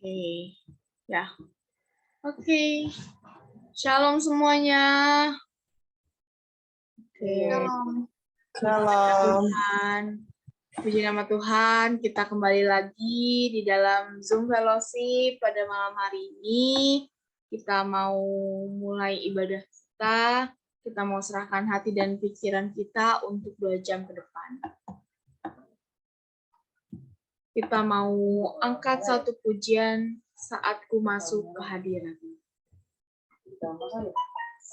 Oke, ya. Oke. Shalom semuanya. Shalom. Tuhan. Puji nama Tuhan, kita kembali lagi di dalam Zoom Fellowship pada malam hari ini. Kita mau mulai ibadah kita. Kita mau serahkan hati dan pikiran kita untuk 2 jam ke depan. Kita mau angkat satu pujian saat ku masuk ke hadirat.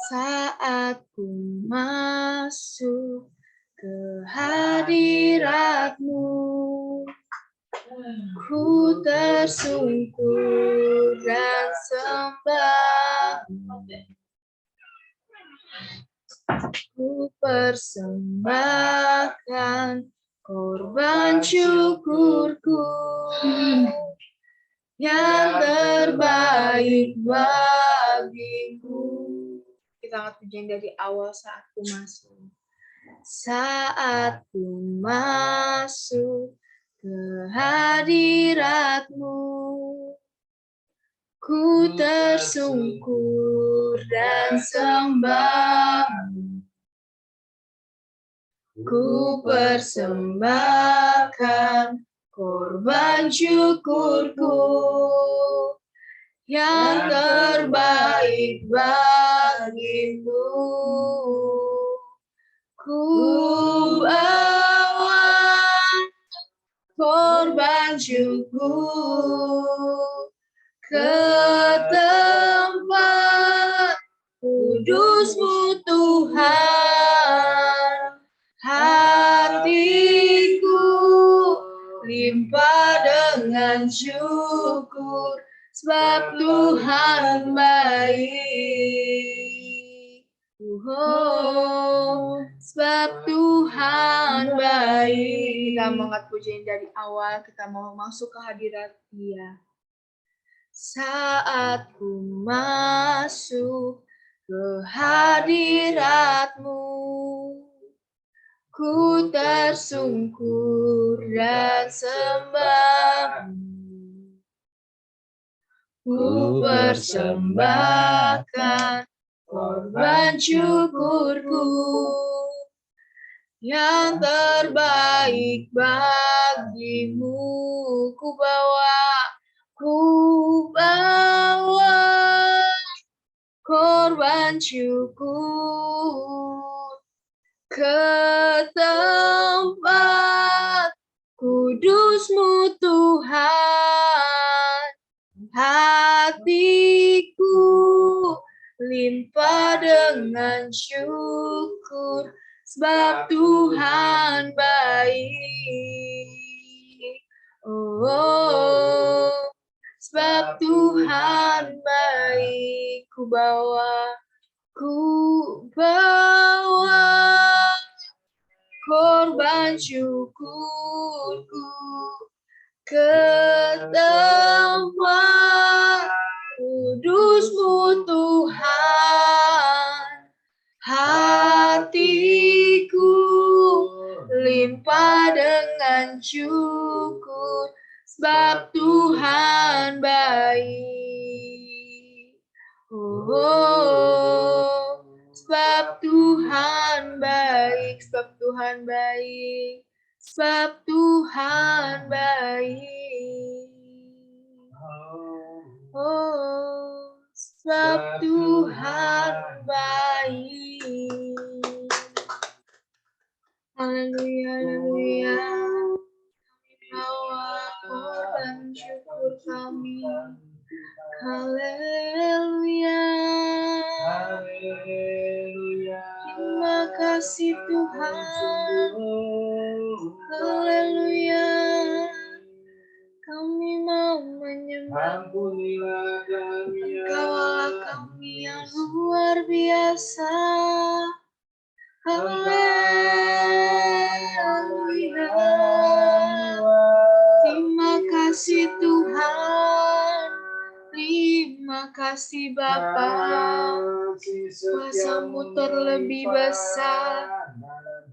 Saat ku masuk ke hadirat-Mu, ku tersungkur dan sembah. Ku persembahkan korban syukurku yang terbaik bagiku. Kita angkat pujian dari awal saat ku masuk. Saat ku masuk ke hadirat-Mu, ku tersungkur dan sembah. Ku persembahkan korban syukurku yang terbaik bagimu. Ku bawa korban syukur ke tempat kudus-Mu Tuhan. Hatiku limpah dengan syukur, sebab Tuhan baik. Sebab Tuhan baik. Kita mengangkat pujian dari awal, kita mau masuk ke hadirat Dia. Saat ku masuk ke hadirat-Mu, ku tersungkur dan sembah. Ku persembahkan korban syukurku yang terbaik bagimu. Ku bawa korban syukur ke tempat kudus-Mu Tuhan. Hatiku limpah dengan syukur, sebab Tuhan baik. Oh, sebab Tuhan baik. Ku bawa korban syukurku ke tempat kudus-Mu Tuhan. Hatiku limpah dengan syukur, sebab Tuhan baik. Oh, sebab Tuhan baik, sebab Tuhan baik, sebab Tuhan baik. Oh, sebab Tuhan baik. Haleluya, haleluya. Kami bawa korban syukur kami. Haleluya. Haleluya. Terima kasih Tuhan. Haleluya. Kami mau menyembah. Ampunilah kami, Engkau kami yang luar biasa. Haleluya. Terima kasih Tuhan. Terima kasih Bapa. Kuasa-Mu terlebih besar.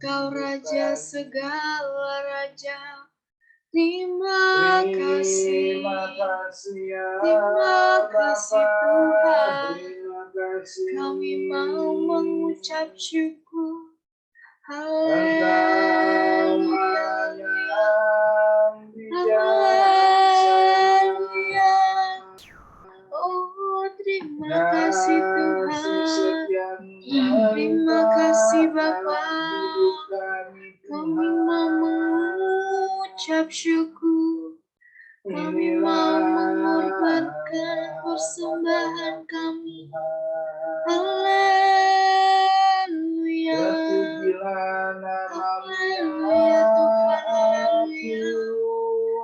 Kau Raja segala raja. Terima kasih. Terima kasih ya Terima kasih Tuhan. Terima kasih. Kami mau mengucap syukur. Engkau Haleluya. yang Haleluya. Oh, terima kasih Tuhan. Terima kasih Bapa. Kami mau mengucap syukur. Kami mau mengorbankan persembahan kami. Haleluya. Haleluya Tuhan, haleluya.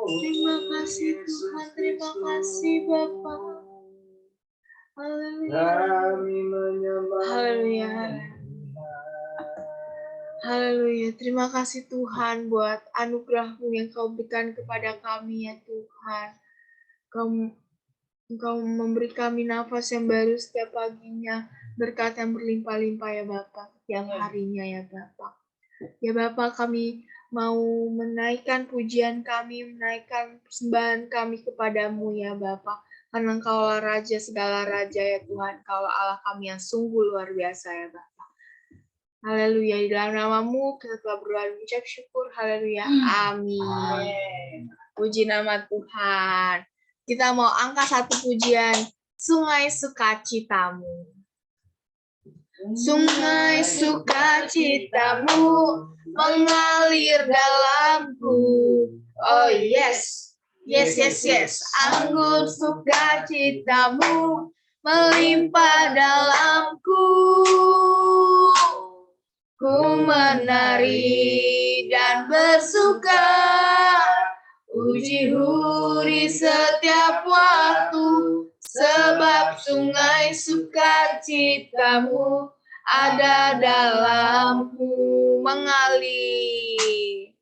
Terima kasih Tuhan, terima kasih Bapa. Haleluya. Haleluya. Haleluya. Terima kasih Tuhan buat anugerah-Mu yang Kau berikan kepada kami ya Tuhan. Engkau memberi kami nafas yang baru setiap paginya, berkat yang berlimpah-limpah ya Bapak, setiap harinya ya Bapak. Ya Bapak, kami mau menaikkan pujian kami, menaikkan persembahan kami kepadamu ya Bapak. Karena Engkaulah Raja segala Raja ya Tuhan, Engkaulah Allah kami yang sungguh luar biasa ya Bapak. Haleluya, di dalam nama-Mu kita telah berdoa dan mengucap syukur. Haleluya, amin. Puji nama Tuhan. Kita mau angkat satu pujian, Sungai Sukacitamu. Sungai sukacitamu mengalir dalamku. Oh yes, yes, yes, yes. Anggur sukacitamu melimpah dalamku. Ku menari dan bersuka, uji-hu di setiap waktu, sebab sungai sukacitamu ada dalamku. Mengalir,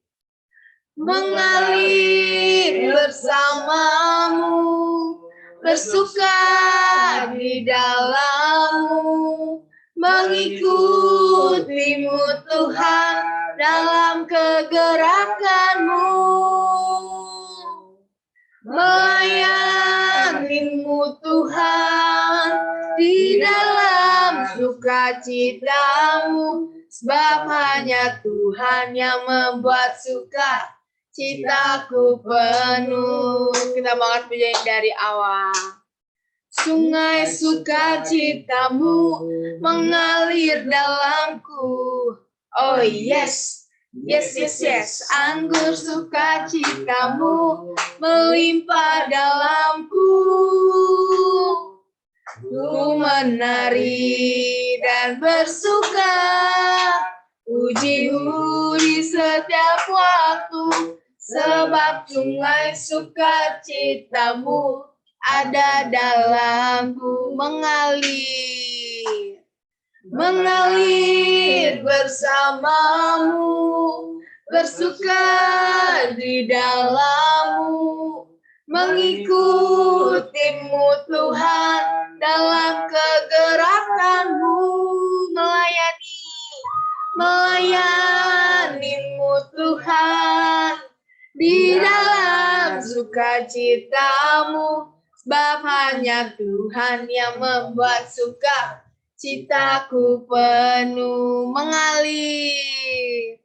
mengalir bersamamu, bersuka di dalammu, mengikutimu Tuhan dalam kegerakanmu, melayanimu Tuhan di dalam sukacitamu, sebab hanya Tuhan yang membuat suka citaku penuh. Kita banget pujian dari awal. Sungai sukacitamu mengalir dalamku. Oh yes, yes, yes, yes. Anggur sukacitamu melimpah dalamku. Ku menari dan bersuka, uji-hu di setiap waktu, sebab sungai sukacitamu ada dalamku. Mengalir, mengalir bersamamu, bersuka di dalammu, mengikutimu Tuhan dalam kegerakanmu, melayanimu Tuhan di dalam sukacitamu, sebab hanya Tuhan yang membuat suka citaku penuh. Mengalir,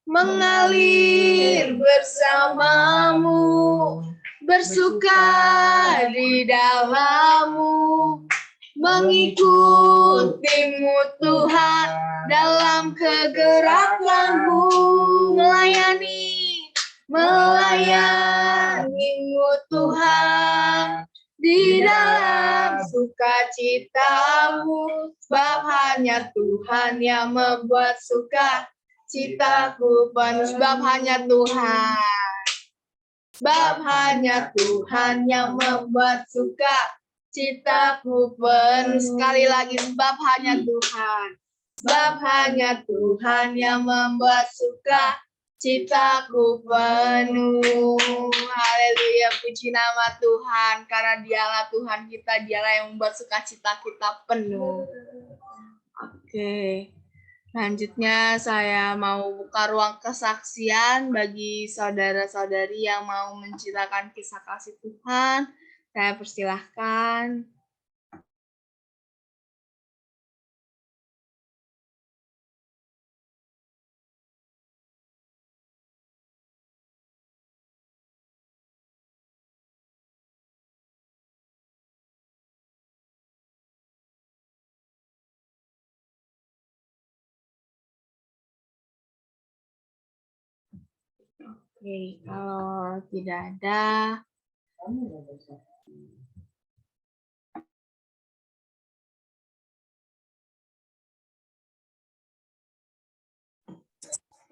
mengalir bersamamu, bersuka di dalammu, mengikutimu Tuhan dalam kegerakanmu, melayanimu Tuhan di dalam sukacitamu, sebab hanya Tuhan yang membuat suka citaku penuh. Sebab hanya Tuhan yang membuat suka citaku penuh. Sekali lagi, sebab hanya Tuhan yang membuat suka citaku penuh. Haleluya, puji nama Tuhan, karena Dialah Tuhan kita, Dialah yang membuat sukacita kita penuh. Oke. Selanjutnya saya mau buka ruang kesaksian bagi saudara-saudari yang mau menceritakan kisah kasih Tuhan. Saya persilahkan. Oke, kalau tidak ada,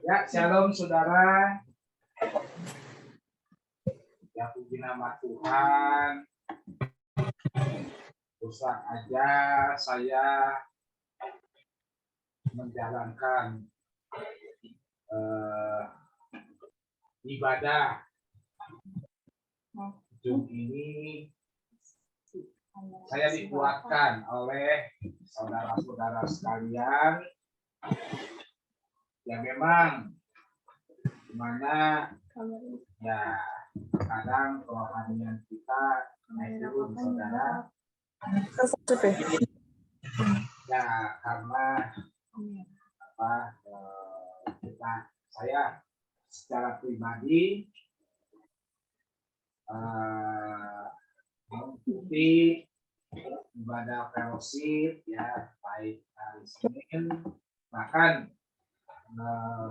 Ya, shalom saudara. Ya, puji nama Tuhan. Usah aja saya menjalankan ibadah Zoom ini, saya dikuatkan oleh saudara-saudara sekalian yang memang dimana ya kadang kerohanian kita naik turun saudara ya karena saya secara pribadi mengikuti ibadah fellowship ya baik hari Senin bahkan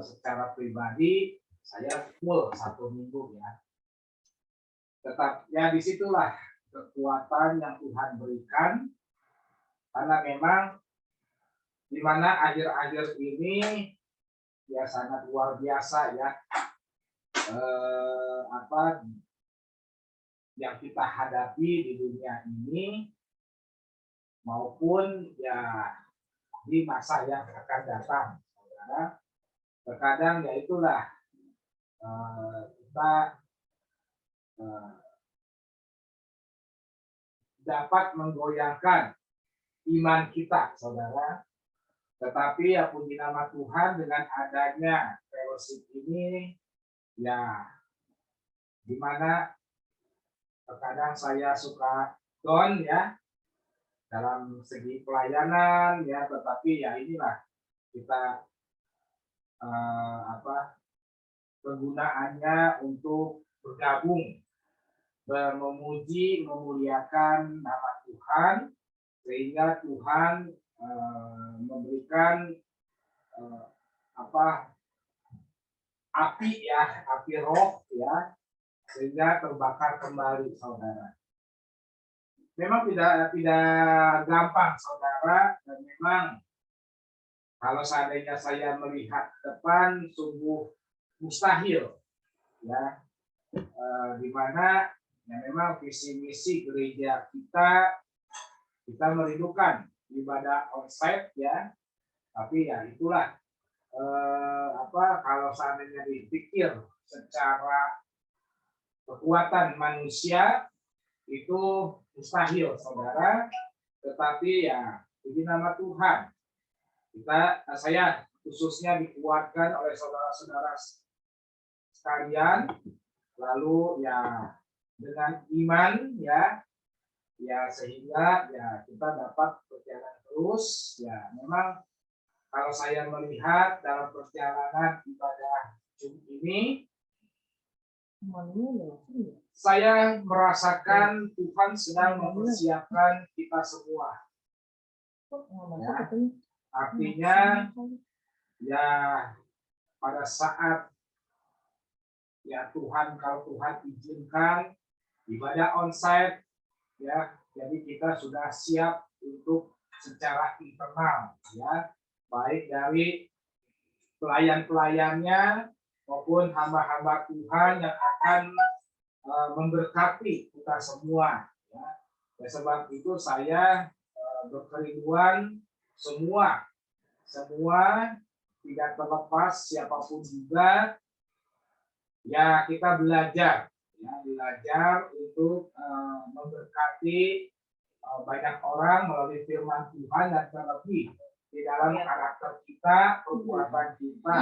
secara pribadi saya full 1 minggu ya. Tetap ya disitulah kekuatan yang Tuhan berikan karena memang di mana akhir-akhir ini ya sangat luar biasa ya yang kita hadapi di dunia ini maupun ya di masa yang akan datang, saudara. Terkadang ya itulah kita dapat menggoyangkan iman kita, saudara. Tetapi ya puji nama Tuhan dengan adanya fellowship ini, ya dimana terkadang saya suka down ya dalam segi pelayanan ya, tetapi ya inilah kita penggunaannya untuk bergabung memuji memuliakan nama Tuhan sehingga Tuhan memberikan api roh ya sehingga terbakar kembali saudara. Memang tidak gampang saudara dan memang kalau seandainya saya melihat ke depan sungguh mustahil ya di mana ya memang visi misi gereja kita merindukan ibadah onsite ya, tapi ya itulah kalau seandainya dipikir secara kekuatan manusia itu mustahil saudara, tetapi ya puji nama Tuhan saya khususnya dikuatkan oleh saudara-saudara sekalian, lalu ya dengan iman ya sehingga ya kita dapat berjalan terus ya. Memang kalau saya melihat dalam perjalanan ibadah Zoom ini saya merasakan Tuhan sedang mempersiapkan kita semua ya. Artinya ya pada saat ya kalau Tuhan izinkan ibadah onsite ya, jadi kita sudah siap untuk secara internal ya, baik dari pelayan-pelayannya maupun hamba-hamba Tuhan yang akan memberkati kita semua ya. Sebab itu saya berkerinduan semua tidak terlepas siapapun juga ya kita belajar untuk memberkati banyak orang melalui firman Tuhan dan terlebih di dalam karakter kita, perbuatan kita.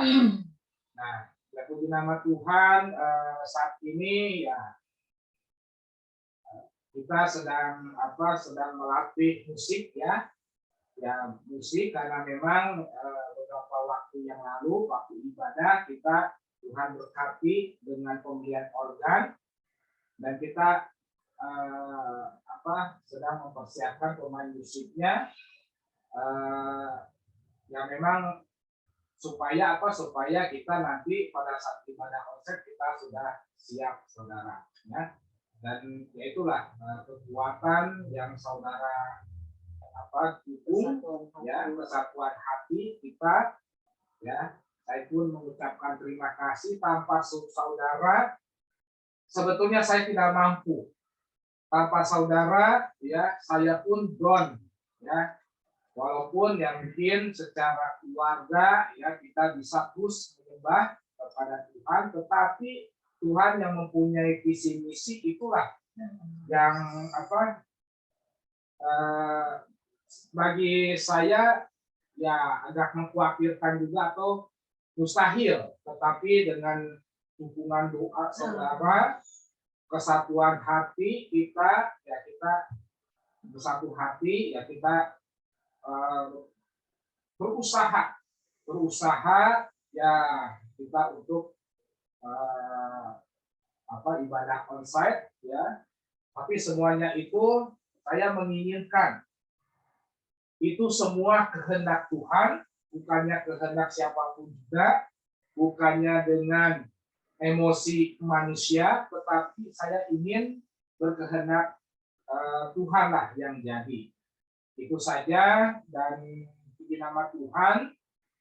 Nah, ya puji nama Tuhan, saat ini ya kita sedang melatih musik ya musik, karena memang beberapa waktu yang lalu waktu ibadah kita Tuhan berkati dengan pembelian organ, dan kita sedang mempersiapkan pemain musiknya, yang memang supaya kita nanti pada saat ibadah konser kita sudah siap, saudara ya. Dan itulah kekuatan yang saudara dukung ya, kesatuan hati kita ya. Saya pun mengucapkan terima kasih. Tanpa saudara sebetulnya saya tidak mampu. Tanpa saudara ya saya pun down ya. Walaupun yang mungkin secara keluarga ya kita bisa terus menyembah kepada Tuhan, tetapi Tuhan yang mempunyai visi misi itulah yang bagi saya ya agak mengkhawatirkan juga atau mustahil, tetapi dengan dukungan doa saudara, kesatuan hati kita bersatu hati ya, kita berusaha ya kita untuk ibadah onsite ya. Tapi semuanya itu saya menginginkan itu semua kehendak Tuhan, bukannya kehendak siapapun juga, bukannya dengan emosi manusia, tetapi saya ingin berkehendak Tuhan lah yang jadi. Itu saja, dan puji nama Tuhan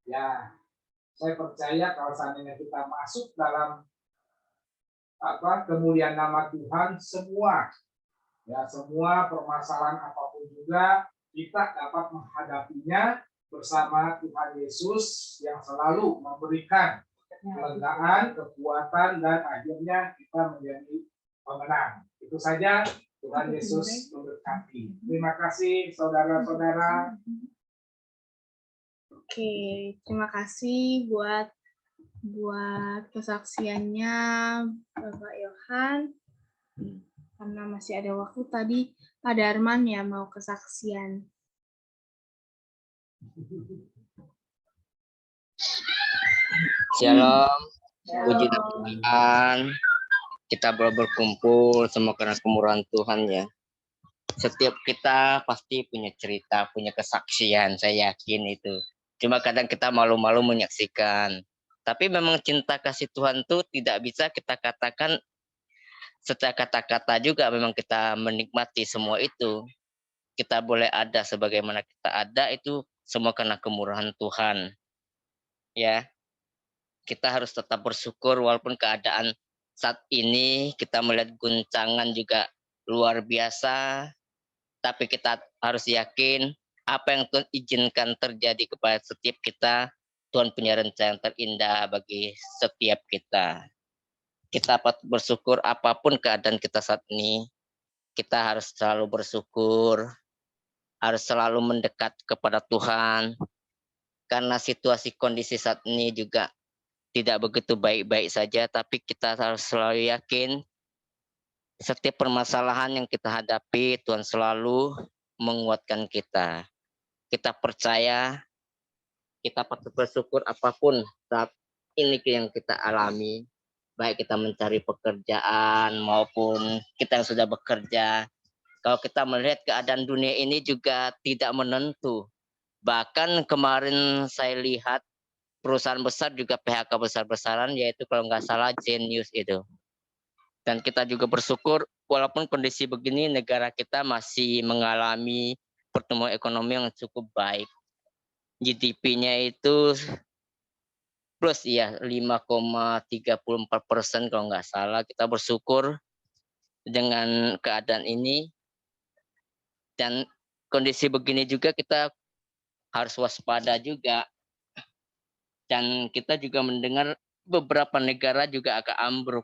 ya. Saya percaya kalau seandainya kita masuk dalam kemuliaan nama Tuhan, semua permasalahan apapun juga kita dapat menghadapinya bersama Tuhan Yesus yang selalu memberikan kelegaan, kekuatan, dan akhirnya kita menjadi pemenang. Itu saja. Tuhan Yesus memberkati. Terima kasih saudara-saudara. Oke, terima kasih buat kesaksiannya Bapak Yohan. Karena masih ada waktu, tadi Pak Darman ya mau kesaksian. Shalom, puji Tuhan. Kita berkumpul semua karena kemurahan Tuhan ya. Setiap kita pasti punya cerita, punya kesaksian, saya yakin itu. Cuma kadang kita malu-malu menyaksikan. Tapi memang cinta kasih Tuhan itu tidak bisa kita katakan secara kata-kata juga. Memang kita menikmati semua itu. Kita boleh ada sebagaimana kita ada, itu semua karena kemurahan Tuhan. Ya, kita harus tetap bersyukur walaupun keadaan saat ini kita melihat guncangan juga luar biasa, tapi kita harus yakin apa yang Tuhan izinkan terjadi kepada setiap kita, Tuhan punya rencana yang terindah bagi setiap kita. Kita patut bersyukur apapun keadaan kita saat ini, kita harus selalu bersyukur, harus selalu mendekat kepada Tuhan, karena situasi kondisi saat ini juga tidak begitu baik-baik saja, tapi kita harus selalu yakin setiap permasalahan yang kita hadapi, Tuhan selalu menguatkan kita. Kita percaya, kita patut bersyukur apapun saat ini yang kita alami, baik kita mencari pekerjaan maupun kita yang sudah bekerja. Kalau kita melihat keadaan dunia ini juga tidak menentu. Bahkan kemarin saya lihat perusahaan besar juga PHK besar-besaran, yaitu kalau nggak salah Genius itu. Dan kita juga bersyukur walaupun kondisi begini negara kita masih mengalami pertumbuhan ekonomi yang cukup baik. GDP-nya itu plus ya 5,34% kalau nggak salah. Kita bersyukur dengan keadaan ini, dan kondisi begini juga kita harus waspada juga. Dan kita juga mendengar beberapa negara juga agak ambruk.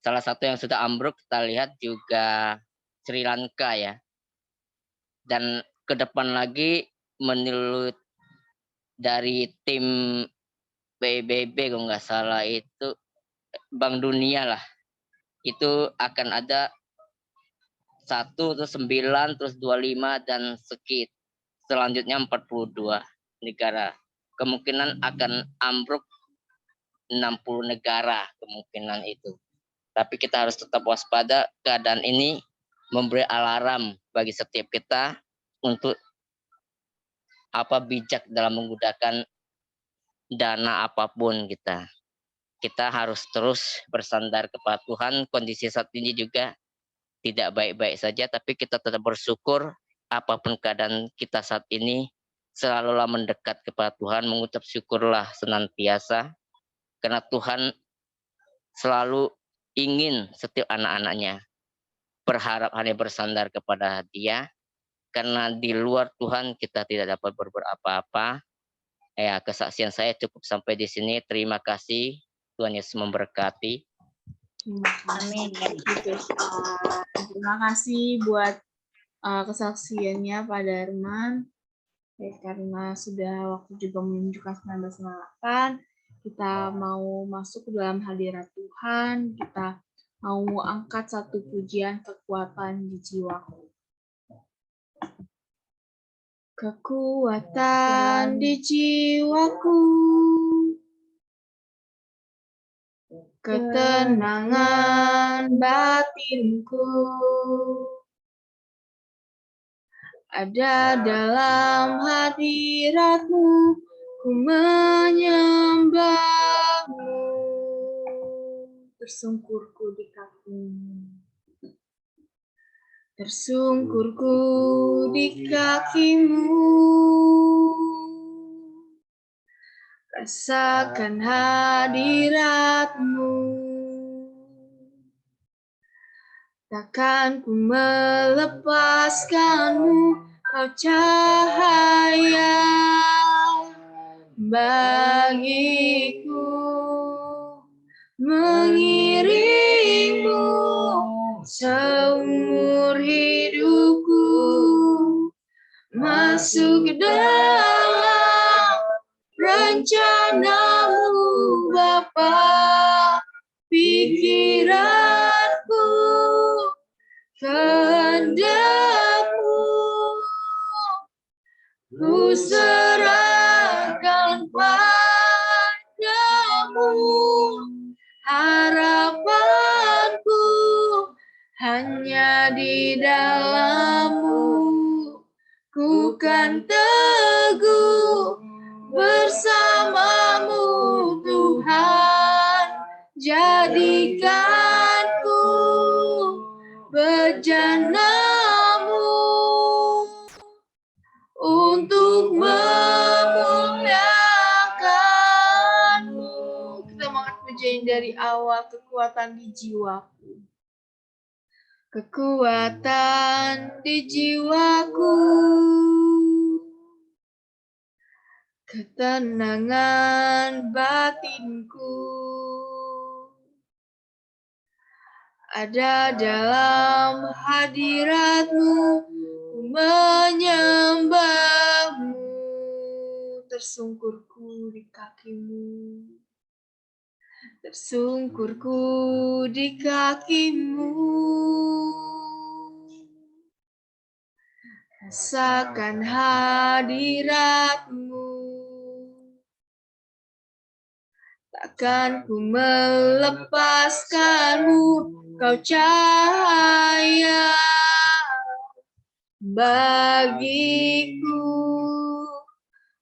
Salah satu yang sudah ambruk kita lihat juga Sri Lanka ya. Dan ke depan lagi menurut dari tim PBB kalau nggak salah itu Bank Dunia lah, itu akan ada 1 terus 9 terus 25 dan selanjutnya 42 negara. Kemungkinan akan ambruk 60 negara kemungkinan itu. Tapi kita harus tetap waspada. Keadaan ini memberi alarm bagi setiap kita untuk bijak dalam menggunakan dana apapun kita. Kita harus terus bersandar kepada Tuhan. Kondisi saat ini juga tidak baik-baik saja, tapi kita tetap bersyukur apapun keadaan kita saat ini, selalulah mendekat kepada Tuhan, mengucap syukurlah senantiasa, karena Tuhan selalu ingin setiap anak-anaknya berharap hanya bersandar kepada Dia, karena di luar Tuhan kita tidak dapat berbuat apa-apa. Ya, kesaksian saya cukup sampai di sini. Terima kasih. Tuhan Yesus memberkati. Amin. Terima kasih buat kesaksiannya Pak Darman. Karena sudah waktu juga menunjukkan 19.08, kita mau masuk ke dalam hadirat Tuhan, kita mau angkat satu pujian kekuatan di jiwaku. Kekuatan di jiwaku, ketenangan batinku, ada dalam hadirat-Mu, ku menyembah-Mu, tersungkurku di kaki-Mu. Tersungkurku di kaki-Mu, rasakan hadirat-Mu, takkan ku melepaskan-Mu, Kau cahaya bagiku, mengiring-Mu seumur hidupku, masuk ke dalam rencana-Mu Bapa, pikiranku, kehendak-Mu, ku serahkan padamu, harapanku hanya di dalam-Mu, ku kan teguh bersama-Mu Tuhan, jadikanku bejana-Mu untuk memuliakan-Mu. Kita mau angkat pujian dari awal, kekuatan di jiwaku. Kekuatan di jiwaku, ketenangan batinku, ada dalam hadirat-Mu, ku menyembah-Mu, tersungkurku di kaki-Mu, tersungkurku di kaki-Mu, rasakan hadirat-Mu, takkan ku melepaskan-Mu, Kau cahaya bagiku,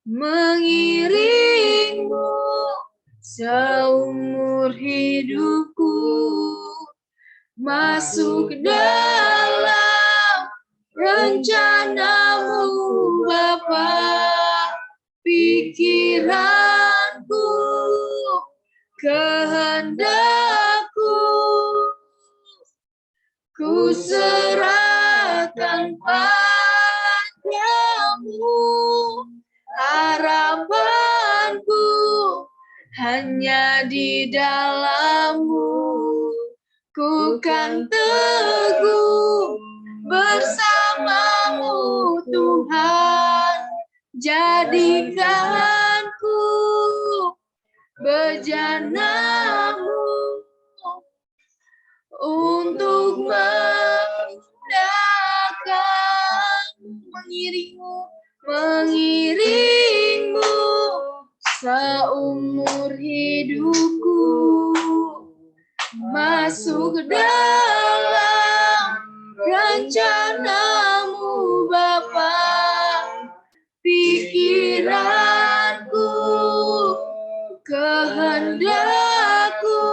mengiring-Mu seumur hidupku, masuk dalam rencana-Mu Bapa, pikiranku, kehendak-Ku, ku serahkan padamu, harapanku hanya di dalam-Mu, ku kan teguh bersama-Mu Tuhan, jadikanku bejanamu untuk mengiringmu seumur hidupku, masuk dalam rencanamu Bapa. Pikiranku, kehendakku,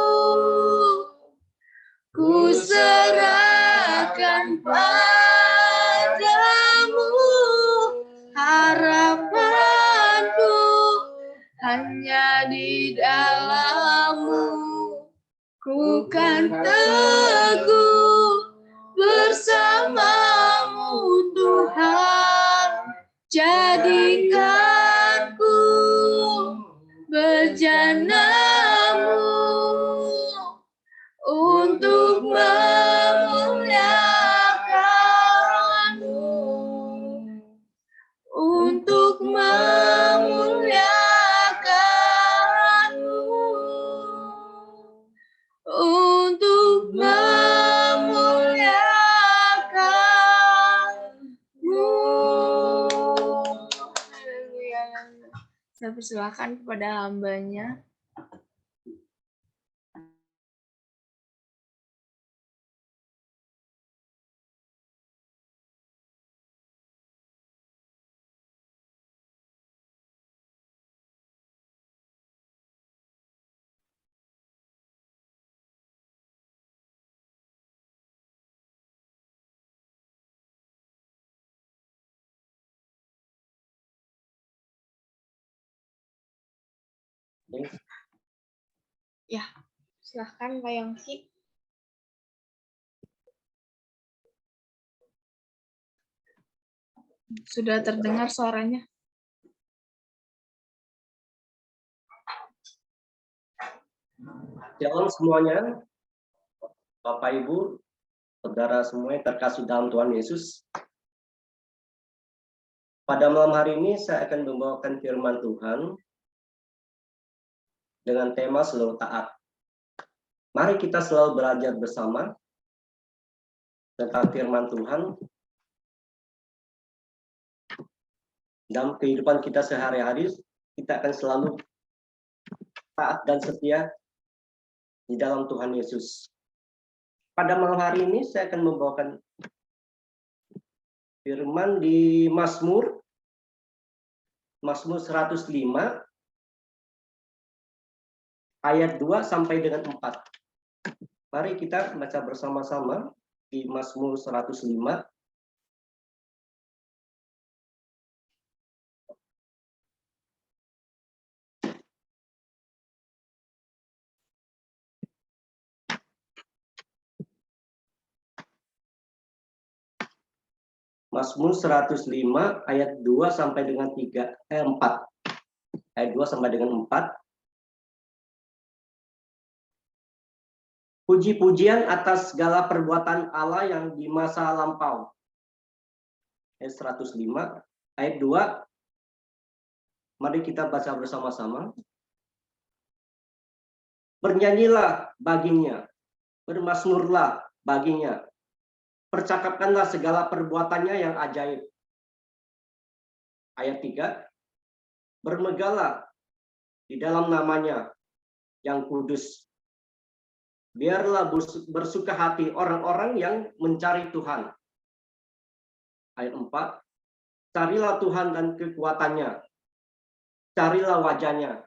ku serahkan padamu. Harapanku hanya di dalam-Mu. Ku kan teguh bersama-Mu Tuhan. Jadikanku bejanamu untuk memuliakan-Mu, untuk memuliakan-Mu, untuk memuliakan-Mu. Haleluya. Saya persilakan kepada hambanya. Ya, silahkan Pak Yongki. Sudah terdengar suaranya. Shalom semuanya, Bapak Ibu, saudara semua yang terkasih dalam Tuhan Yesus. Pada malam hari ini saya akan membawakan firman Tuhan dengan tema selalu taat. Mari kita selalu belajar bersama tentang firman Tuhan dalam kehidupan kita sehari-hari. Kita akan selalu taat dan setia di dalam Tuhan Yesus. Pada malam hari ini saya akan membawakan firman di Mazmur 105 ayat 2 sampai dengan 4. Mari kita baca bersama-sama di Mazmur 105. Mazmur 105 ayat 2 sampai dengan 4. Ayat 2 sampai dengan 4. Puji-pujian atas segala perbuatan Allah yang di masa lampau. Ayat 105 ayat 2. Mari kita baca bersama-sama. Bernyanyilah baginya, bermasmurlah baginya. Percakapkanlah segala perbuatannya yang ajaib. Ayat 3. Bermegahlah di dalam namanya yang kudus. Biarlah bersuka hati orang-orang yang mencari Tuhan. Ayat 4. Carilah Tuhan dan kekuatannya. Carilah wajahnya.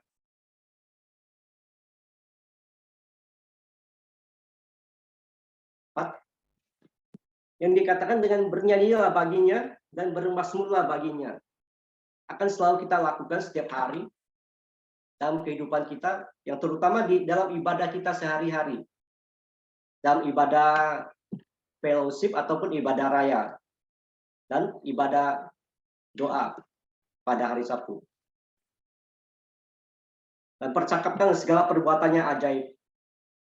Yang dikatakan dengan bernyanyilah baginya dan bermasmurlah baginya akan selalu kita lakukan setiap hari dalam kehidupan kita, yang terutama di dalam ibadah kita sehari-hari, dalam ibadah fellowship ataupun ibadah raya dan ibadah doa pada hari Sabtu. Dan percakapkan segala perbuatannya ajaib.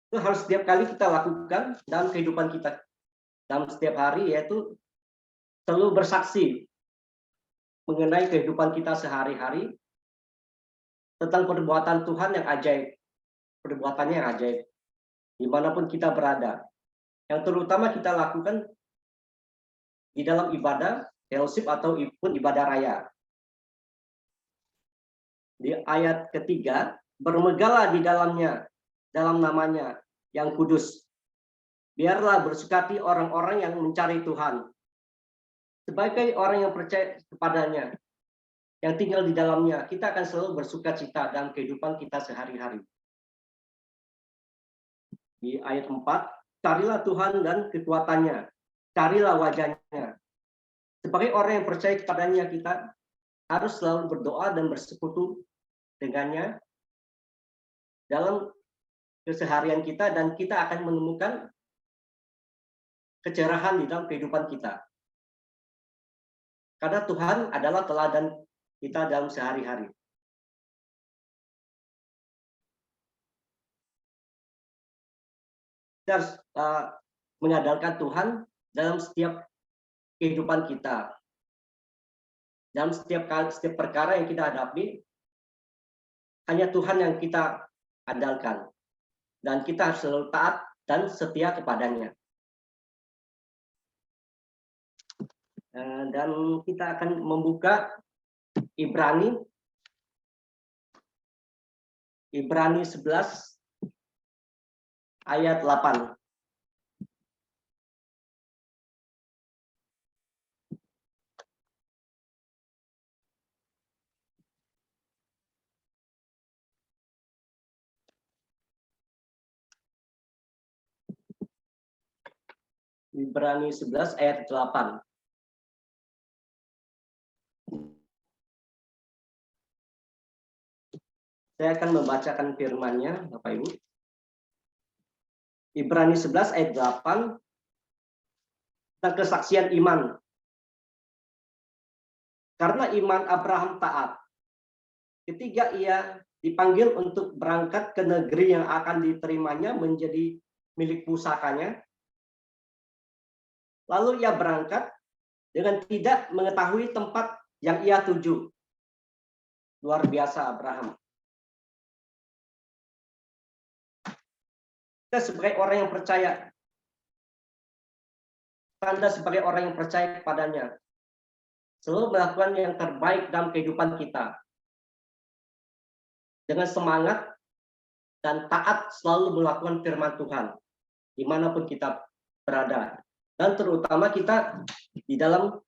Itu harus setiap kali kita lakukan dalam kehidupan kita dalam setiap hari, yaitu selalu bersaksi mengenai kehidupan kita sehari-hari, tentang perbuatan Tuhan yang ajaib, perbuatannya yang ajaib, dimanapun kita berada. Yang terutama kita lakukan di dalam ibadah, fellowship atau pun ibadah raya. Di ayat ketiga, bermegahlah di dalamnya, dalam namanya yang kudus. Biarlah bersukati orang-orang yang mencari Tuhan. Sebagai orang yang percaya kepadanya, yang tinggal di dalamnya, kita akan selalu bersukacita dalam kehidupan kita sehari-hari. Di ayat 4, carilah Tuhan dan kekuatannya, carilah wajahnya. Sebagai orang yang percaya kepadanya, kita harus selalu berdoa dan bersekutu dengannya dalam keseharian kita, dan kita akan menemukan kecerahan di dalam kehidupan kita. Karena Tuhan adalah teladan kita dalam sehari-hari. Kita harus mengandalkan Tuhan dalam setiap kehidupan kita. Dalam setiap perkara yang kita hadapi, hanya Tuhan yang kita andalkan. Dan kita harus selalu taat dan setia kepadanya. Dan kita akan membuka Ibrani 11 ayat 8. Ibrani 11 ayat 8. Saya akan membacakan firman-Nya, Bapak Ibu. Ibrani 11 ayat 8 tentang kesaksian iman. Karena iman Abraham taat, ketika ia dipanggil untuk berangkat ke negeri yang akan diterimanya menjadi milik pusakanya, lalu ia berangkat dengan tidak mengetahui tempat yang ia tuju. Luar biasa Abraham. Kita sebagai orang yang percaya, Anda sebagai orang yang percaya kepadanya, selalu melakukan yang terbaik dalam kehidupan kita. Dengan semangat dan taat selalu melakukan firman Tuhan, dimanapun kita berada. Dan terutama kita di dalam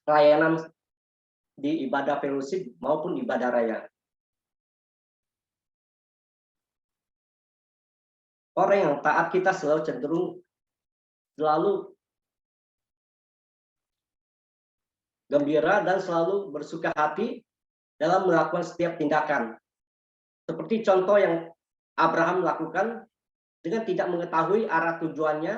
pelayanan di ibadah fellowship maupun ibadah raya. Orang yang taat kita selalu cenderung selalu gembira dan selalu bersuka hati dalam melakukan setiap tindakan. Seperti contoh yang Abraham lakukan dengan tidak mengetahui arah tujuannya,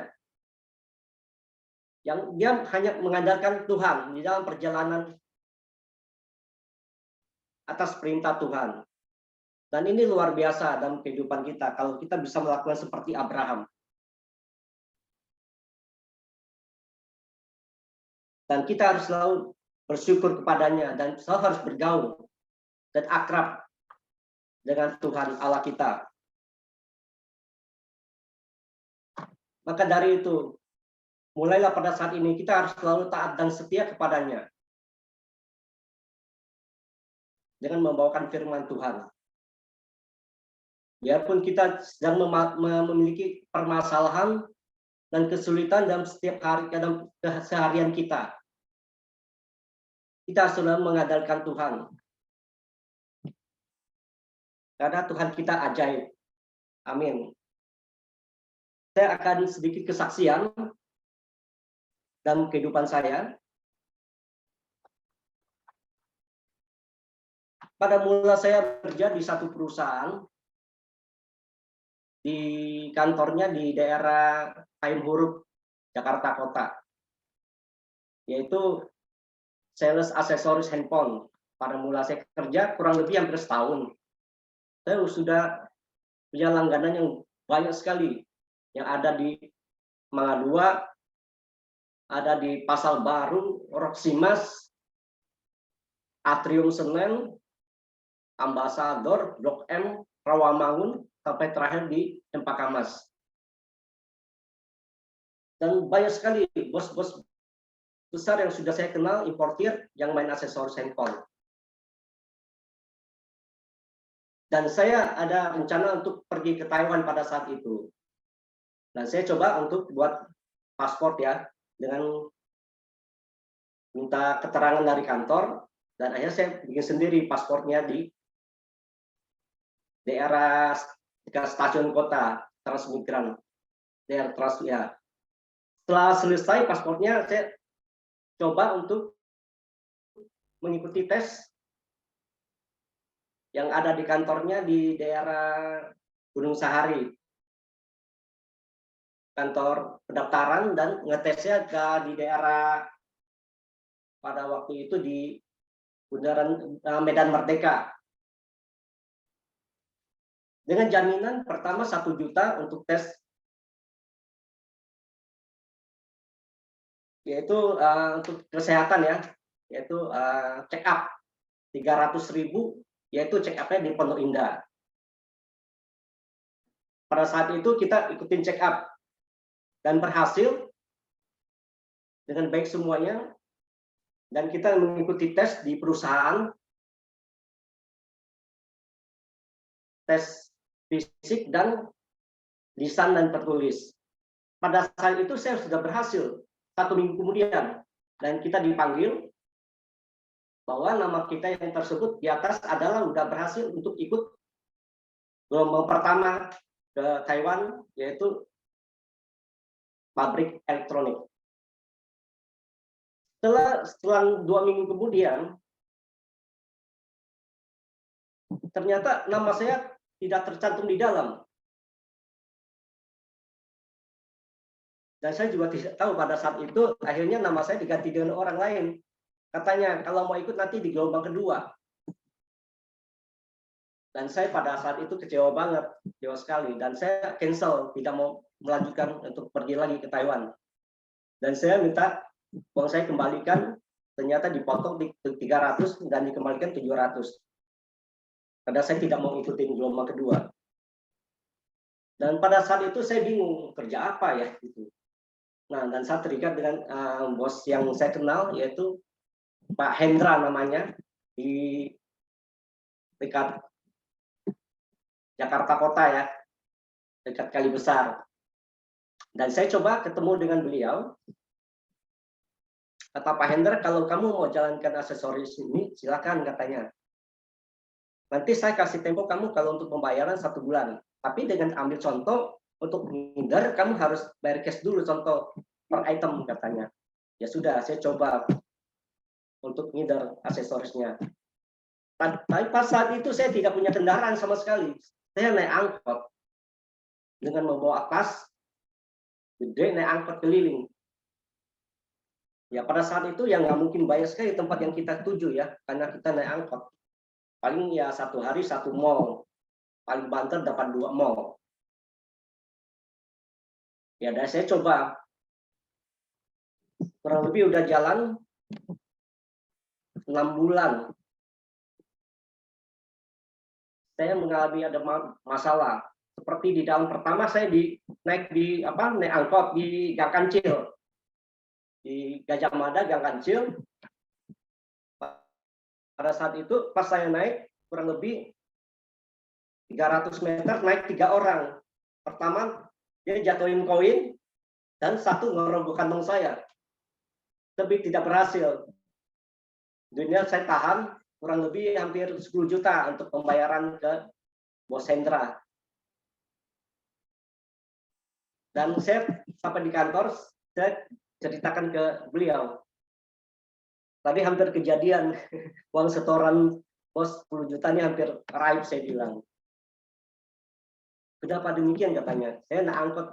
yang dia hanya mengandalkan Tuhan di dalam perjalanan atas perintah Tuhan. Dan ini luar biasa dalam kehidupan kita, kalau kita bisa melakukan seperti Abraham. Dan kita harus selalu bersyukur kepadanya, dan selalu harus bergaul dan akrab dengan Tuhan Allah kita. Maka dari itu, mulailah pada saat ini kita harus selalu taat dan setia kepadanya dengan membawakan firman Tuhan. Biarpun kita sedang memiliki permasalahan dan kesulitan dalam setiap hari dalam keseharian kita, kita selalu mengandalkan Tuhan. Karena Tuhan kita ajaib. Amin. Saya akan sedikit kesaksian dalam kehidupan saya. Pada mula saya bekerja di satu perusahaan, di kantornya di daerah Kain Huruf, Jakarta Kota, yaitu sales aksesoris handphone. Pada mula saya kerja kurang lebih hampir setahun. Saya sudah punya langganan yang banyak sekali, yang ada di Mangga 2, ada di Pasar Baru, Roksimas, Atrium Senen, Ambasador, Blok M, Rawamangun, sampai terakhir di Cempaka Mas. Dan banyak sekali bos-bos besar yang sudah saya kenal, importir, yang main aksesoris handphone. Dan saya ada rencana untuk pergi ke Taiwan pada saat itu. Dan saya coba untuk buat paspor ya, dengan minta keterangan dari kantor, dan akhirnya saya bikin sendiri paspornya di daerah dekat stasiun kota Transmigran, daerah Trans ya. Setelah selesai paspornya, saya coba untuk mengikuti tes yang ada di kantornya di daerah Gunung Sahari, kantor pendaftaran, dan ngetesnya di daerah pada waktu itu di Bundaran Medan Merdeka. Dengan jaminan pertama 1 juta untuk tes, yaitu untuk kesehatan ya, yaitu check up 300.000, yaitu check up-nya di Pondok Indah. Pada saat itu kita ikutin check up dan berhasil dengan baik semuanya, dan kita mengikuti tes di perusahaan, tes fisik dan lisan dan tertulis. Pada saat itu saya sudah berhasil 1 minggu kemudian, dan kita dipanggil bahwa nama kita yang tersebut di atas adalah sudah berhasil untuk ikut gelombang pertama ke Taiwan, yaitu pabrik elektronik. Setelah 2 minggu kemudian, ternyata nama saya tidak tercantum di dalam. Dan saya juga tidak tahu pada saat itu, akhirnya nama saya diganti dengan orang lain. Katanya, kalau mau ikut nanti di gelombang kedua. Dan saya pada saat itu kecewa banget, kecewa sekali. Dan saya cancel, tidak mau melanjutkan untuk pergi lagi ke Taiwan. Dan saya minta uang saya kembalikan, ternyata dipotong di 300 dan dikembalikan 700. Karena saya tidak mau ikutin gelombang kedua. Dan pada saat itu saya bingung, kerja apa ya gitu. Nah, dan saya terikat dengan bos yang saya kenal, yaitu Pak Hendra namanya, di dekat Jakarta Kota ya, dekat Kali Besar. Dan saya coba ketemu dengan beliau. Kata Pak Hendra, kalau kamu mau jalankan aksesoris ini, silakan katanya. Nanti saya kasih tempo kamu kalau untuk pembayaran 1 bulan. Tapi dengan ambil contoh, untuk ngindar kamu harus bayar cash dulu, contoh per item katanya. Ya sudah, saya coba untuk ngindar aksesorisnya. Tapi pas saat itu saya tidak punya kendaraan sama sekali. Saya naik angkot dengan membawa tas gede, naik angkot keliling. Ya pada saat itu yang nggak mungkin banyak sekali tempat yang kita tuju ya, karena kita naik angkot. Paling ya 1 hari 1 mall, paling banter dapat 2 mall. Ya, dan saya coba kurang lebih udah jalan 6 bulan. Saya mengalami ada masalah. Seperti di dalam pertama saya naik angkot di Gang Kancil. Di Gajah Mada, Gang Kancil. Pada saat itu pas saya naik kurang lebih 300 meter, naik 3 orang. Pertama dia jatuhin koin dan 1 ngerogoh kantong saya. Tapi tidak berhasil. Dunia saya tahan kurang lebih hampir 10 juta untuk pembayaran ke Bos Hendra. Dan saya sampai di kantor, saya ceritakan ke beliau. Tadi hampir kejadian, uang setoran bos 10 juta ini hampir raib, saya bilang. Kenapa demikian katanya? Saya naik angkot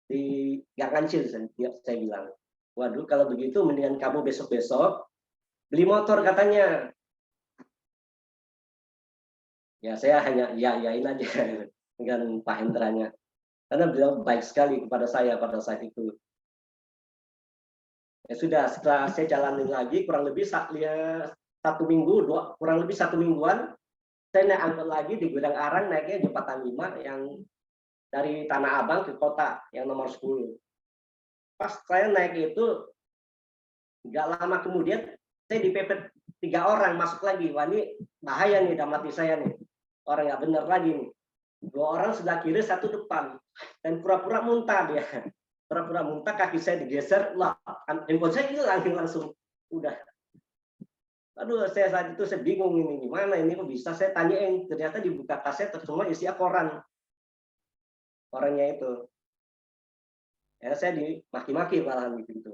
di Gang Kancil, saya bilang. Waduh, kalau begitu mendingan kamu besok-besok beli motor katanya. Ya saya hanya yain aja dengan Pak Hendranya. Karena beliau baik sekali kepada saya pada saat itu. Ya sudah, setelah saya jalanin lagi kurang lebih 1 minggu, kurang lebih 1 mingguan, saya naik angkot lagi di Gudang Arang, naiknya Jembatan 5 yang dari Tanah Abang ke kota yang nomor 10. Pas saya naik itu, nggak lama kemudian saya dipepet 3 orang masuk lagi. Wah, ini bahaya nih, udah mati saya nih. Orang nggak bener lagi nih. 2 orang sebelah kiri, 1 depan. Dan pura-pura muntah dia. Pura-pura muntah, kaki saya digeser, lah handphone saya hilang langsung. Udah. Aduh, saya saat itu saya bingung ini gimana ini kok bisa. Saya tanyain, ternyata dibuka kaset semua isinya koran. Orangnya itu. Ya, saya dimaki-maki malahan gitu.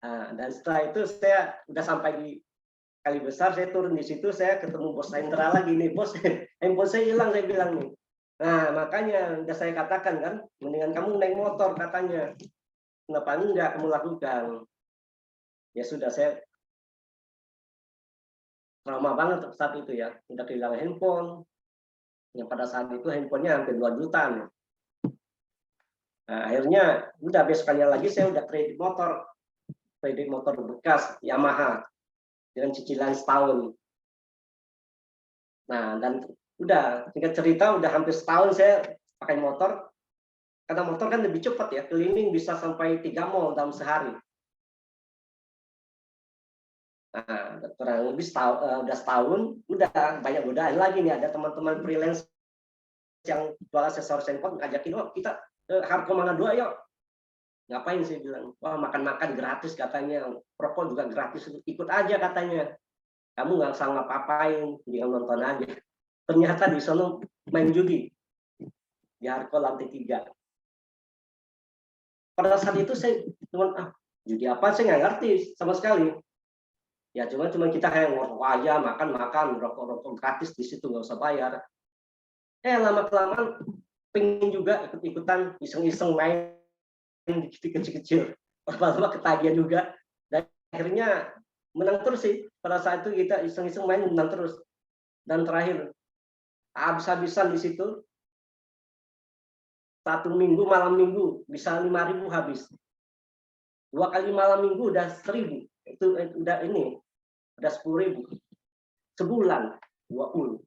Nah, dan setelah itu saya udah sampai di Kali Besar, saya turun di situ, saya ketemu bos Hendra lagi nih, bos, handphone saya hilang, saya bilang nih. Nah, makanya udah saya katakan kan, mendingan kamu naik motor katanya. Kenapa enggak kamu lakukan? Ya sudah, saya trauma banget saat itu ya, udah kehilangan handphone. Yang pada saat itu handphonenya hampir 2 juta. Nah, akhirnya udah besoknya lagi saya udah kredit motor bekas Yamaha dengan cicilan setahun. Nah, dan udah singkat cerita udah hampir setahun saya pakai motor. Karena motor kan lebih cepat ya, keliling bisa sampai 3 mall dalam sehari. Nah, kurang lebih udah setahun, udah banyak godaan lagi nih. Ada teman-teman freelance yang jual aksesoris handphone ngajakin, oh kita Harko Mangga 2 yuk. Ngapain sih bilang, wah makan-makan gratis katanya, rokok juga gratis, ikut aja katanya. Kamu nggak usah ngapa-ngapain, jangan nonton aja. Ternyata di sana main judi di Harko lantai 3. Pada saat itu saya cuma judi apa saya nggak ngerti sama sekali. Ya cuma kita kayak ngerokok aja, makan rokok gratis di situ nggak usah bayar. Lama kelamaan pengen juga ikut-ikutan iseng-iseng main kecil-kecil. Lama-lama ketagihan juga. Dan akhirnya menang terus sih. Pada saat itu kita iseng-iseng main menang terus. Dan terakhir habis-habisan di situ 1 minggu malam minggu bisa 5.000 habis. 2 kali malam minggu udah 1.000. Itu udah ini udah 10.000. Sebulan 20.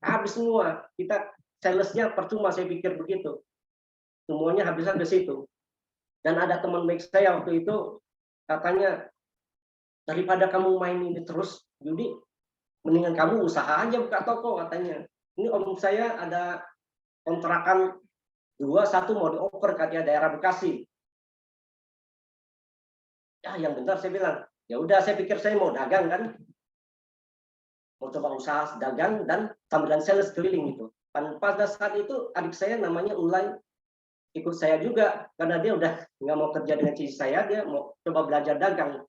Habis semua. Kita salesnya percuma, saya pikir begitu. Semuanya habisnya ke situ. Dan ada teman baik saya waktu itu katanya, daripada kamu main ini terus judi, mendingan kamu usaha aja buka toko katanya. Ini om saya ada kontrakan 1 mau dioper katanya daerah Bekasi. Ya yang benar saya bilang. Ya udah, saya pikir saya mau dagang kan. Mau coba usaha dagang dan tambahan sales keliling itu. Dan pada saat itu adik saya namanya Ulay ikut saya juga karena dia udah nggak mau kerja dengan cici saya, dia mau coba belajar dagang.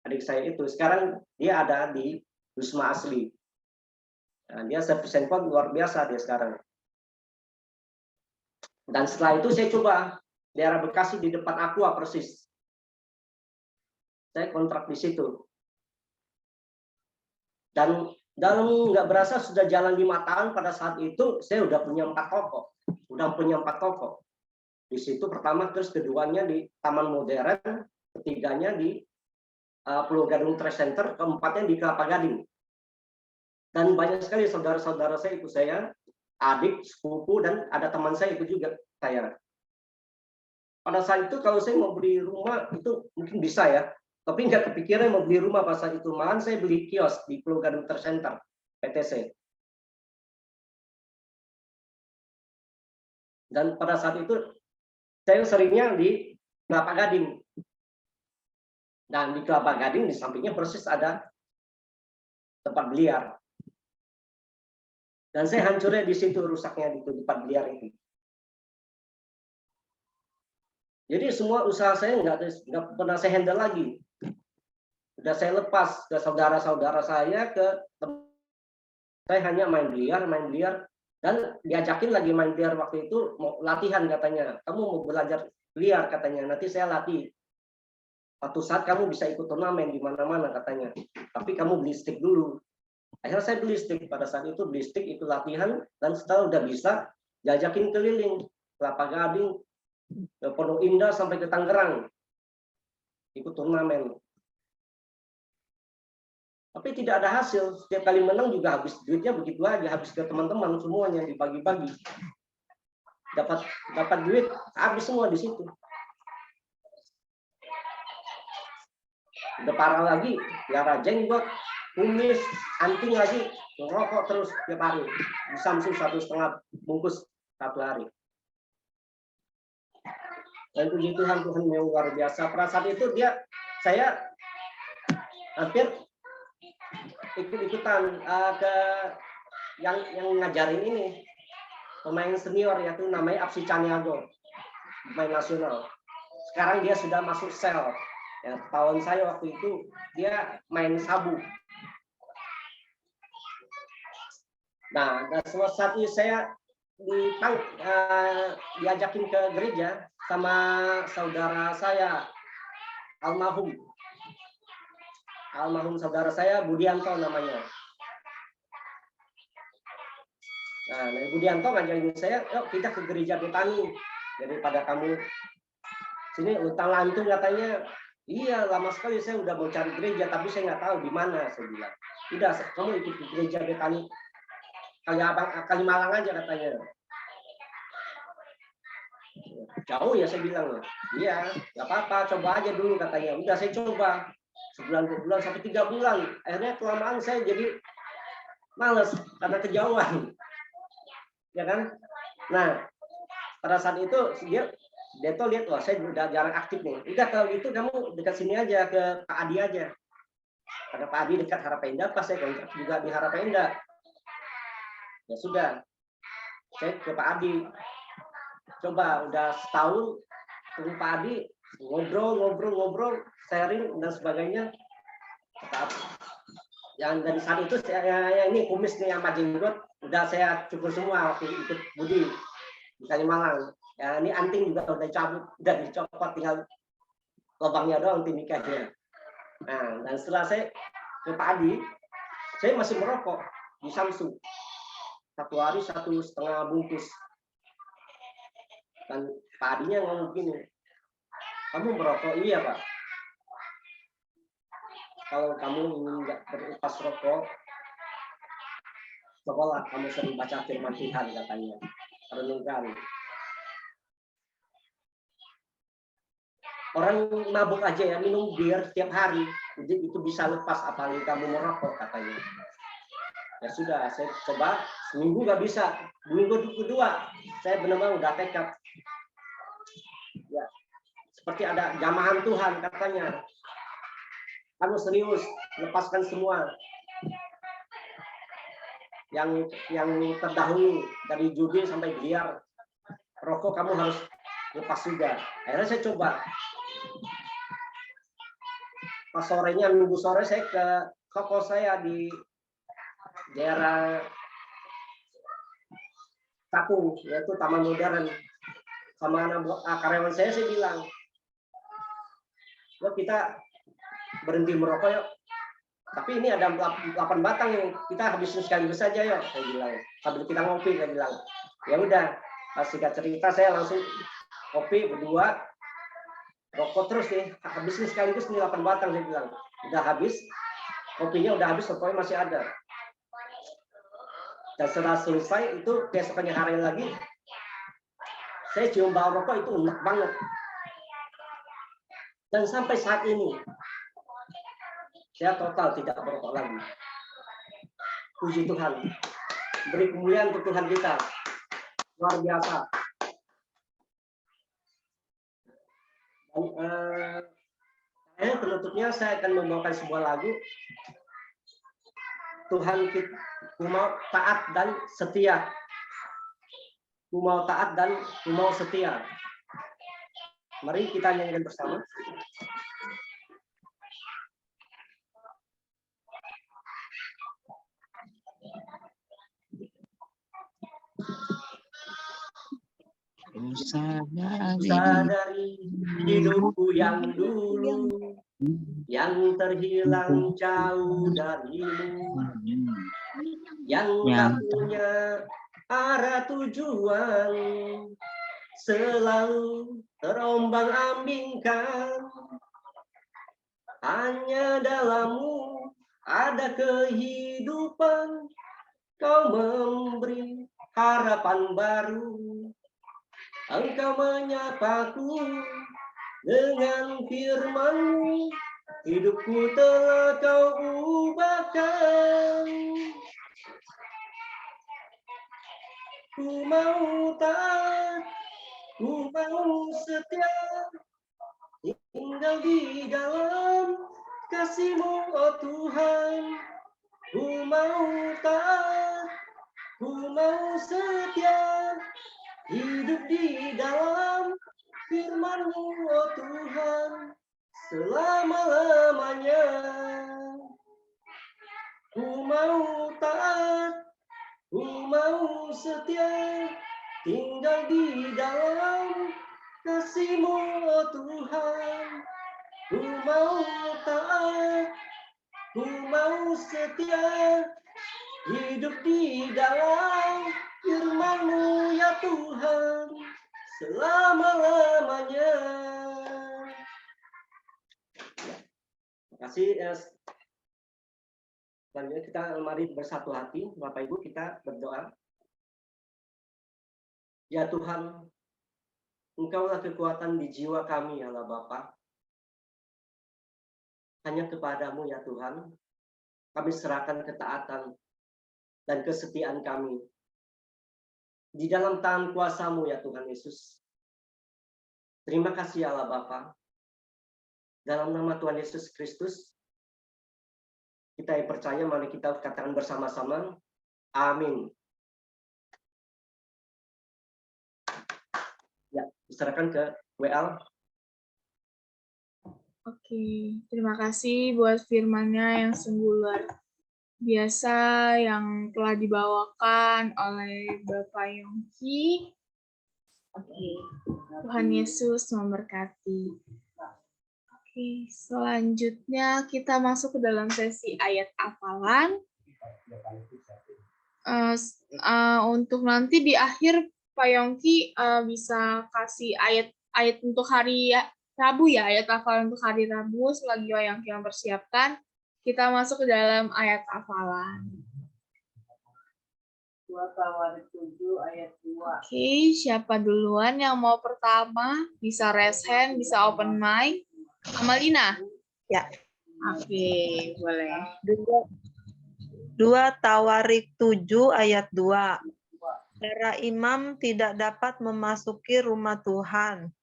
Adik saya itu sekarang dia ada di Wisma Asli. Nah, dia servis handphone luar biasa dia sekarang. Dan setelah itu saya coba daerah Bekasi di depan Aqua persis. Saya kontrak di situ. Dan dalam nggak berasa sudah jalan 5 tahun, pada saat itu saya udah punya 4 toko. Di situ pertama, terus keduanya di Taman Modern, ketiganya di Pulau Gadung Trade Center, keempatnya di Kelapa Gading. Dan banyak sekali saudara-saudara saya ikut saya, adik, sepupu, dan ada teman saya ikut juga saya. Pada saat itu kalau saya mau beli rumah itu mungkin bisa ya, tapi nggak kepikiran mau beli rumah pas saat itu. Malahan saya beli kios di Pulau Gadung Trade Center, PTC. Dan pada saat itu saya seringnya di Kelapa Gading. Dan di Kelapa Gading di sampingnya persis ada tempat biliar. Dan saya hancurnya di situ, rusaknya di tempat biliar itu. Jadi semua usaha saya nggak pernah saya handle lagi. Udah saya lepas ke saudara-saudara saya, saya hanya main biliar, dan diajakin lagi main biliar waktu itu, mau latihan katanya. Kamu mau belajar biliar katanya, nanti saya latih. Suatu saat kamu bisa ikut turnamen di mana-mana katanya. Tapi kamu beli stick dulu. Akhirnya saya beli stick. Pada saat itu beli stick, ikut latihan, dan setelah udah bisa, diajakin keliling. Kelapa Gading, ke Pondok Indah sampai ke Tangerang. Ikut turnamen. Tapi tidak ada hasil. Setiap kali menang juga habis duitnya begitu aja, habis ke teman-teman semuanya dibagi-bagi. Dapat duit habis semua di situ. Udah parah lagi, pelihara jenggot, kumis, anting lagi, ngerokok terus tiap hari. Di Samsu 1,5 bungkus satu hari. Dan puji Tuhan, Tuhan yang luar biasa. Pada saat itu saya hampir ikut-ikutan ke yang ngajarin ini pemain senior, yaitu namanya Apsi Caniago, pemain nasional. Sekarang dia sudah masuk sel. Ya, tahun saya waktu itu dia main sabu. Nah, dan saat itu saya diajakin ke gereja sama saudara saya almarhum saudara saya Budianto namanya. Nah, Budianto ngajarin saya, yuk kita ke gereja Betani daripada kamu sini utang lantung katanya. Iya, lama sekali saya udah mau cari gereja, tapi saya nggak tahu di mana. Saya bilang, udah, kamu ikut ke gereja Betani Kalimalang aja katanya. Jauh ya, saya bilang. Iya, nggak apa-apa, coba aja dulu katanya. Udah, saya coba. Sebulan, 2 bulan, sampai 3 bulan. Akhirnya kelamaan saya jadi males karena kejauhan. Ya kan? Nah, pada saat itu dia tuh lihat, wah saya udah jarang aktif nih. Udah kalau gitu kamu dekat sini aja ke Pak Adi aja. Karena Pak Adi dekat Harapaenda, pas saya kontrak juga di Harapaenda. Ya sudah, saya ke Pak Adi. Coba udah setahun dengan Pak Adi ngobrol, sharing dan sebagainya. Yang dari saat itu saya ini kumis nih yang majenggot udah saya cukur semua waktu ikut Budi di Kalimalang. Ya, ini anting juga udah dicopot, tinggal lubangnya doang timikanya. Nah, dan setelah saya ke Pak Adi, saya masih merokok di Samsu. 1 hari 1,5 bungkus. Dan Pak Adinya ngomong gini, kamu merokok? Iya Pak. Kalau kamu ingin nggak berupas rokok, cobalah kamu sering baca firman Tuhan katanya. Renungkan. Orang mabuk aja ya minum bir setiap hari, jadi itu bisa lepas apalagi kamu merokok katanya. Ya sudah, saya coba seminggu nggak bisa, minggu kedua saya benar-benar udah tekad. Ya, seperti ada jamahan Tuhan katanya. Kamu serius, lepaskan semua yang terdahulu dari judi sampai biar rokok kamu harus lepas juga. Akhirnya saya coba. Pas sorenya, minggu sore saya ke toko saya di daerah Cakung, yaitu Taman Modern. Sama anak karyawan saya bilang, yuk kita berhenti merokok yuk. Tapi ini ada 8 batang yang kita habisin sekaligus saja yuk, saya bilang. Sambil kita ngopi, saya bilang. Ya udah, pas singkat cerita saya langsung kopi berdua, rokok terus nih, habisin sekaligus nih 8 batang, saya bilang. Udah habis, kopinya udah habis, rokoknya masih ada. Dan setelah selesai itu besoknya hari lagi, saya cium bau rokok itu enak banget. Dan sampai saat ini, saya total tidak merokok lagi. Puji Tuhan. Beri kemuliaan untuk Tuhan kita. Luar biasa. Dan penutupnya saya akan membawakan sebuah lagu. Tuhan, ku mau taat dan setia. Ku mau taat dan ku mau setia. Mari kita nyanyikan bersama. Sadari hidupku yang dulu, yang terhilang jauh darimu, yang tak punya arah tujuan, selalu terombang-ambingkan. Hanya dalam-Mu ada kehidupan, Kau memberi harapan baru. Engkau menyapaku dengan firman-Mu, hidupku telah Kau ubahkan. Ku mau taat, ku mau setia, tinggal di dalam kasih-Mu, oh Tuhan. Ku mau taat, ku mau setia, hidup di dalam firman-Mu, oh Tuhan, selama-lamanya. Ku mau taat, ku mau setia, tinggal di dalam kasih-Mu, oh Tuhan. Ku mau taat, ku mau setia, hidup di dalam firman-Mu, ya Tuhan, selama-lamanya. Terima kasih. Selanjutnya kita mari bersatu hati, Bapak Ibu, kita berdoa. Ya Tuhan, Engkaulah kekuatan di jiwa kami, ya Allah Bapa. Hanya kepadamu, ya Tuhan, kami serahkan ketaatan dan kesetiaan kami di dalam tangan kuasa-Mu, ya Tuhan Yesus. Terima kasih, ya Allah Bapa. Dalam nama Tuhan Yesus Kristus, kita yang percaya, mari kita katakan bersama-sama, amin. Ya, diserahkan ke WL. Oke, terima kasih buat firman-Nya yang sungguh luar biasa yang telah dibawakan oleh Bapak Yongki. Oke, Tuhan Yesus memberkati. Oke, selanjutnya kita masuk ke dalam sesi ayat hafalan. Untuk nanti di akhir Pak Yongki bisa kasih ayat untuk hari Rabu ya, ayat hafalan untuk hari Rabu selagi Pak Yongki mempersiapkan. Kita masuk ke dalam ayat hafalan. 2 Tawarik 7 ayat 2. Oke, siapa duluan yang mau pertama? Bisa raise hand, bisa open mic. Amalina? Ya. Oke, boleh. 2 Tawarik 7 ayat 2. Para imam tidak dapat memasuki rumah Tuhan.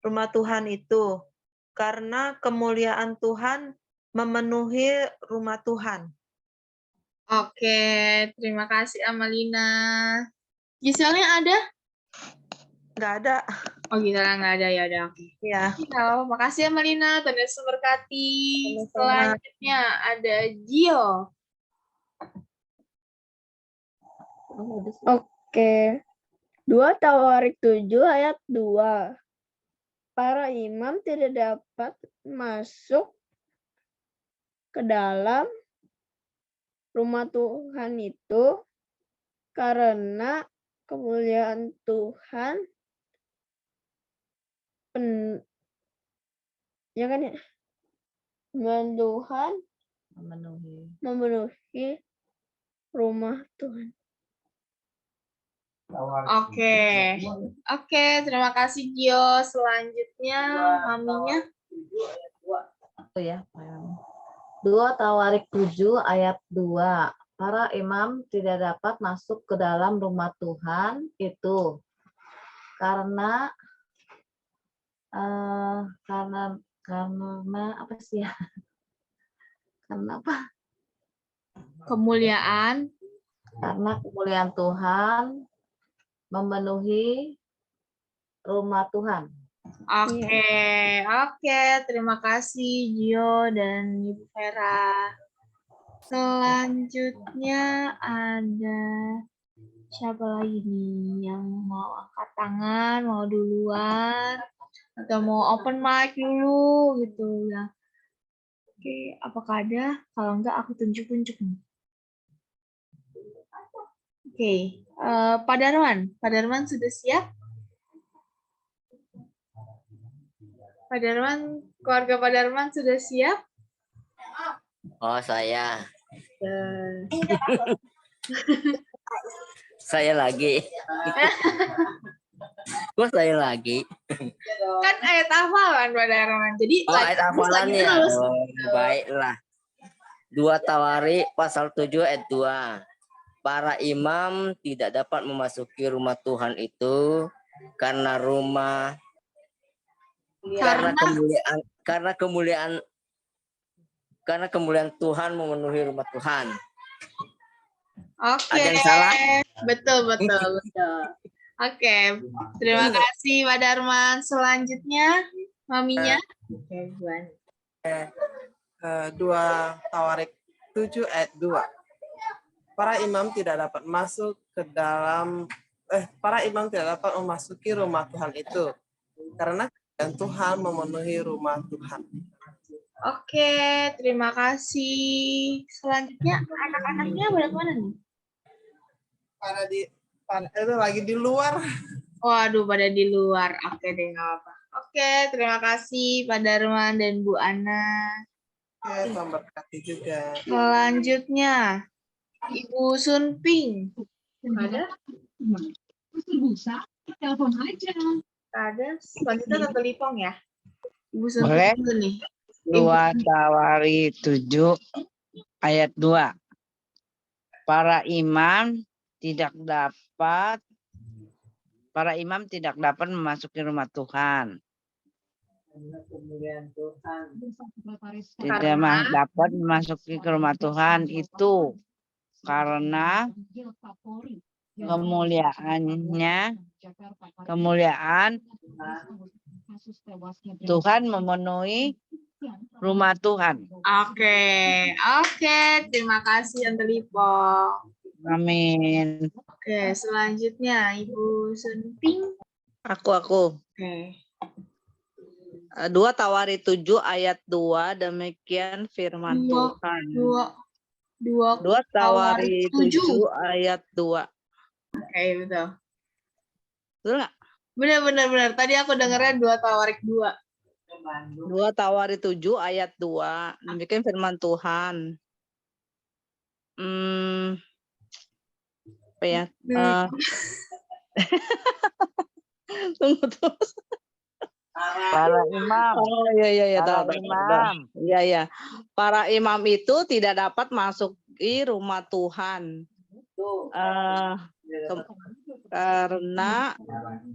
Rumah Tuhan itu karena kemuliaan Tuhan memenuhi rumah Tuhan. Oke, terima kasih Amalina. Giselnya ada? Nggak ada. Oh, Giselnya nggak ada, ya udah. Oke. Ya. Halo, makasih Amalina. Tuhan Yesus memberkati. Sama-sama. Selanjutnya ada Gio. Oke. 2 Tawarik 7 ayat 2. Para imam tidak dapat masuk ke dalam rumah Tuhan itu karena kemuliaan Tuhan ya kan ya? Tuhan memenuhi rumah Tuhan. Oke, terima kasih Gio. Selanjutnya maminya. 2 Tawarik 7 ayat 2. Para imam tidak dapat masuk ke dalam rumah Tuhan itu karena apa sih ya? Karena apa? Kemuliaan. Karena kemuliaan Tuhan memenuhi rumah Tuhan. Oke, terima kasih Gio dan Ibu Vera. Selanjutnya ada siapa lagi nih yang mau angkat tangan, mau duluan, atau mau open mic dulu gitu ya. Oke, apakah ada? Kalau enggak aku tunjuk-tunjuk nih. Oke, Pak Darman sudah siap? Pak Darman, keluarga Pak Darman sudah siap? Oh, saya. Eh, Saya lagi. Kok saya lagi? Kan ayat hafalan pada Arman. Jadi Oh, ayat lagi hafalannya. terus. Oh, baiklah. 2 Tawarik pasal 7 ayat 2. Para imam tidak dapat memasuki rumah Tuhan itu karena kemuliaan Tuhan memenuhi rumah Tuhan. Oke. Ada yang salah? Betul. Oke. Terima kasih Pak Darman. Selanjutnya maminya. Oke, Buan. 2 Tawarik 7 ayat 2. Para imam tidak dapat memasuki rumah Tuhan itu karena Tuhan memenuhi rumah Tuhan. Oke, terima kasih. Selanjutnya anak-anaknya pada mana nih? Itu lagi di luar. Waduh, pada di luar. Oke deh, nggak apa-apa. Oke, terima kasih Pak Darman dan Bu Ana. Oke, Tuhan berkati juga. Selanjutnya, Ibu Sunping. Ada? Telepon aja. Ada. Selanjutnya Tante Lipong ya. Ibu Boleh? Sunping dulu nih. 2 Tawarik 7 ayat 2. Para imam tidak dapat memasuki rumah Tuhan. Tidak dapat memasuki ke rumah Tuhan itu karena kemuliaan Tuhan memenuhi rumah Tuhan. Oke. Terima kasih Tante Lipong. Amin. Oke, selanjutnya Ibu Sunping. Aku. Oke. 2 Tawarik 7 ayat 2, demikian firman Tuhan. 2 Tawarik 7 ayat 2. Oke, betul. Betul nggak? Benar. Tadi aku dengarnya 2 Tawarik 2. 2 Tawarik 7 ayat 2, demikian firman Tuhan. Apa ya? Tunggu terus. Para imam. Oh iya. Para imam. Iya. Para imam itu tidak dapat masuki rumah Tuhan. Karena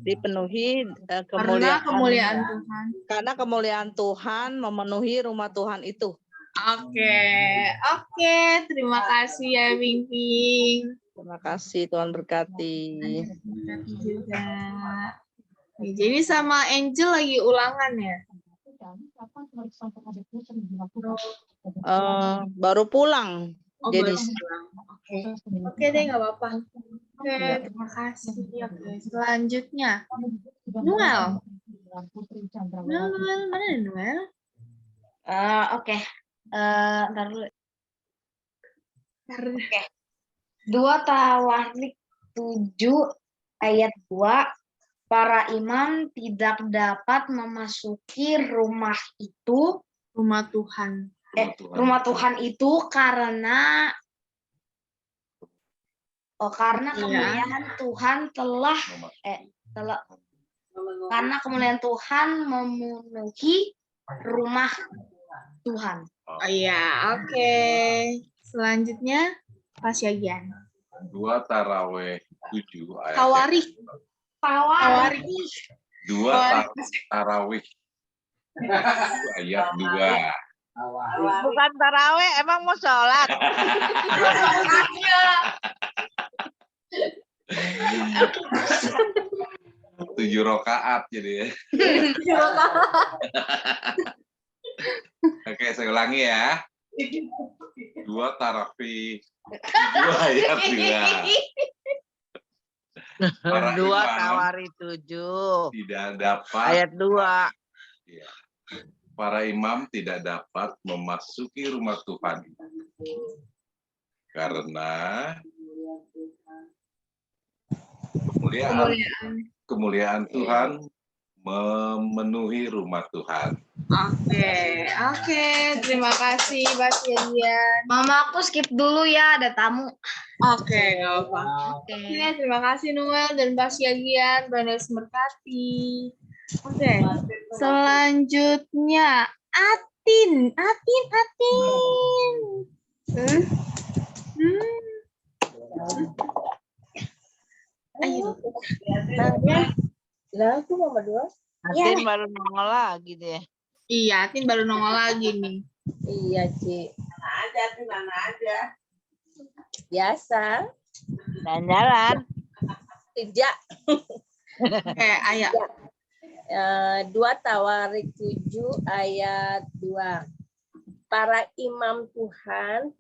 dipenuhi kemuliaan Tuhan. Karena kemuliaan Tuhan memenuhi rumah Tuhan itu. Oke, terima kasih ya Ping. Terima kasih, Tuhan berkati. Berkati juga. Jadi sama Angel lagi ulangan ya? Baru pulang. Jadi Oke deh, nggak apa-apa. Oke, terima kasih. Oke, selanjutnya Noel. Mana Noel? Oke. Ntar dulu. Oke. 2 Tawarik 7 ayat 2. Para imam tidak dapat memasuki rumah Tuhan itu karena kemuliaan Tuhan karena kemuliaan Tuhan memenuhi rumah Tuhan. Oh iya, oke. Selanjutnya Pak Syagian. 2 Tarawih 7 ayat Tawarik. 2 Tarawih ayat 2. Bukan tarawih, emang mau sholat. 7 rakaat jadi ya. Oke, saya ulangi ya. 2 Tarawih 7 ayat 2. 2 Tawarik 7 tidak dapat ayat 2. Ya. Para imam tidak dapat memasuki rumah Tuhan karena kemuliaan Tuhan memenuhi rumah Tuhan. Oke. Terima kasih, Mbak Siagian. Mama, aku skip dulu ya, ada tamu. Oke, nggak apa. Oke, terima kasih Noel dan Mbak Siagian. Tuhan Yesus memberkati. Oke, selanjutnya Atin. Ayo. Lah, aku nomor 2. Atin baru nongol lagi deh. Iya, Atin baru nongol lagi nih. Iya, Ci. Mana aja. Biasa. Jalan-jalan. Tidak. Oke, ayo. 2 Tawarik 7 ayat 2. Para imam Tuhan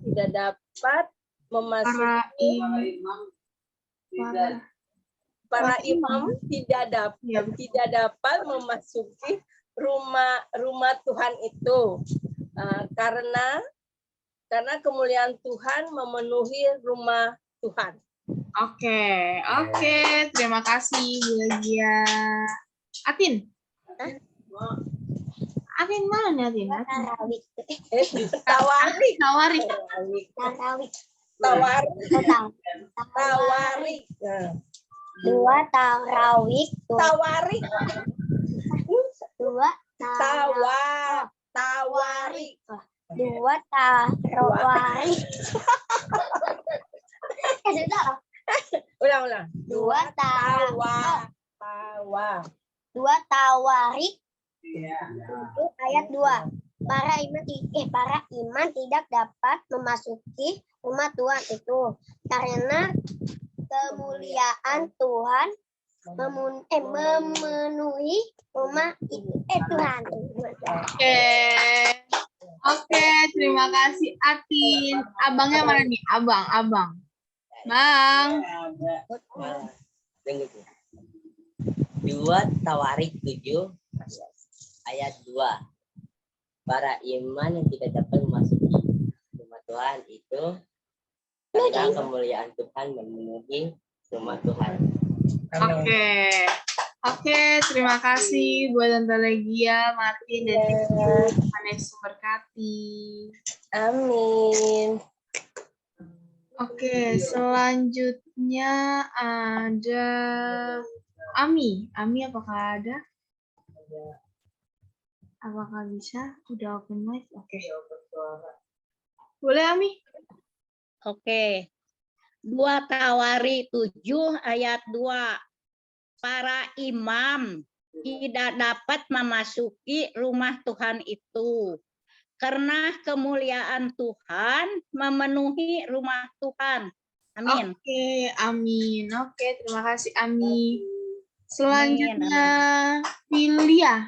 tidak dapat memasuki para imam tidak dapat memasuki rumah Tuhan itu karena kemuliaan Tuhan memenuhi rumah Tuhan. Oke, terima kasih Bu Legia. Atin. Atin mana nih Atin? Tawarik. Dua tarawik. Tawarik. Dua Tawarik. Dua tarawik. Ulang. Dua tawarik. 7 ayat 2. Para iman tidak dapat memasuki rumah Tuhan itu karena kemuliaan Tuhan memenuhi rumah itu Tuhan. Oke, terima kasih Atin. Abangnya mana nih? Abang. Bang. 2 Tawarik 7 ayat 2. Para iman yang tidak dapat memasuki rumah Tuhan itu karena kemuliaan Tuhan memenuhi rumah Tuhan. Oke, terima kasih buat Tante Legia, Martin, dan Ibu. Tuhan Yesus memberkati. Amin. Oke, selanjutnya ada Ami. Ami, apakah ada? Apakah bisa? Udah open mic? Oke. Boleh, Ami? Oke. 2 Tawarik 7 ayat 2. Para imam tidak dapat memasuki rumah Tuhan itu karena kemuliaan Tuhan memenuhi rumah Tuhan. Amin. Oke, amin. Oke, terima kasih Ami. Selanjutnya Filia.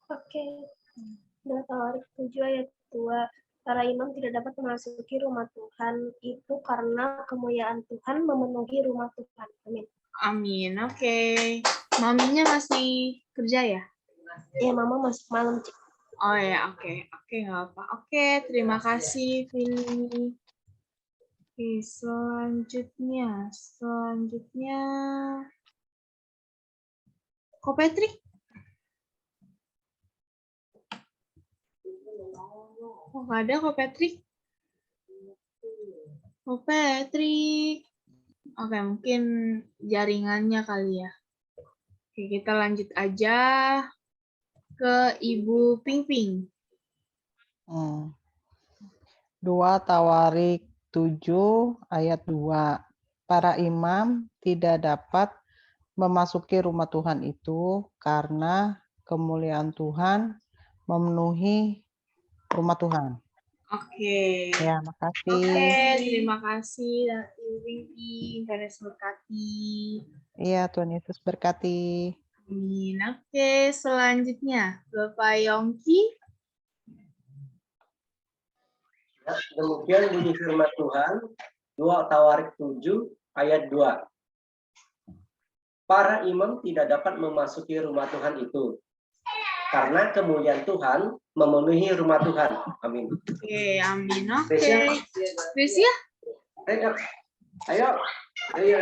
Oke. 2 Tawarik 7 ayat 2. Para imam tidak dapat memasuki rumah Tuhan itu karena kemuliaan Tuhan memenuhi rumah Tuhan. Amin. Amin. Oke. Maminya masih kerja ya? Ya, Mama masuk malam, Cik. Oh ya, oke, nggak apa. Oke, terima kasih, Vili. Oke, selanjutnya, Ko Patrick. Oh, nggak ada Ko Patrick. Oke, mungkin jaringannya kali ya. Oke, kita lanjut aja ke Ibu Ping. 2 Tawarik 7 ayat 2. Para imam tidak dapat memasuki rumah Tuhan itu karena kemuliaan Tuhan memenuhi rumah Tuhan. Oke. Ya, makasih. Oke, terima kasih Ibu Ping. Tuhan Yesus berkati. Iya, Tuhan Yesus berkati. Amin. Oke, selanjutnya Bapak Yongki. Demikian bunyi firman Tuhan, 2 Tawarik 7 ayat 2. Para imam tidak dapat memasuki rumah Tuhan itu karena kemuliaan Tuhan memenuhi rumah Tuhan. Amin. Oke, amin. Oke. Gracia? Gracia? Ayo,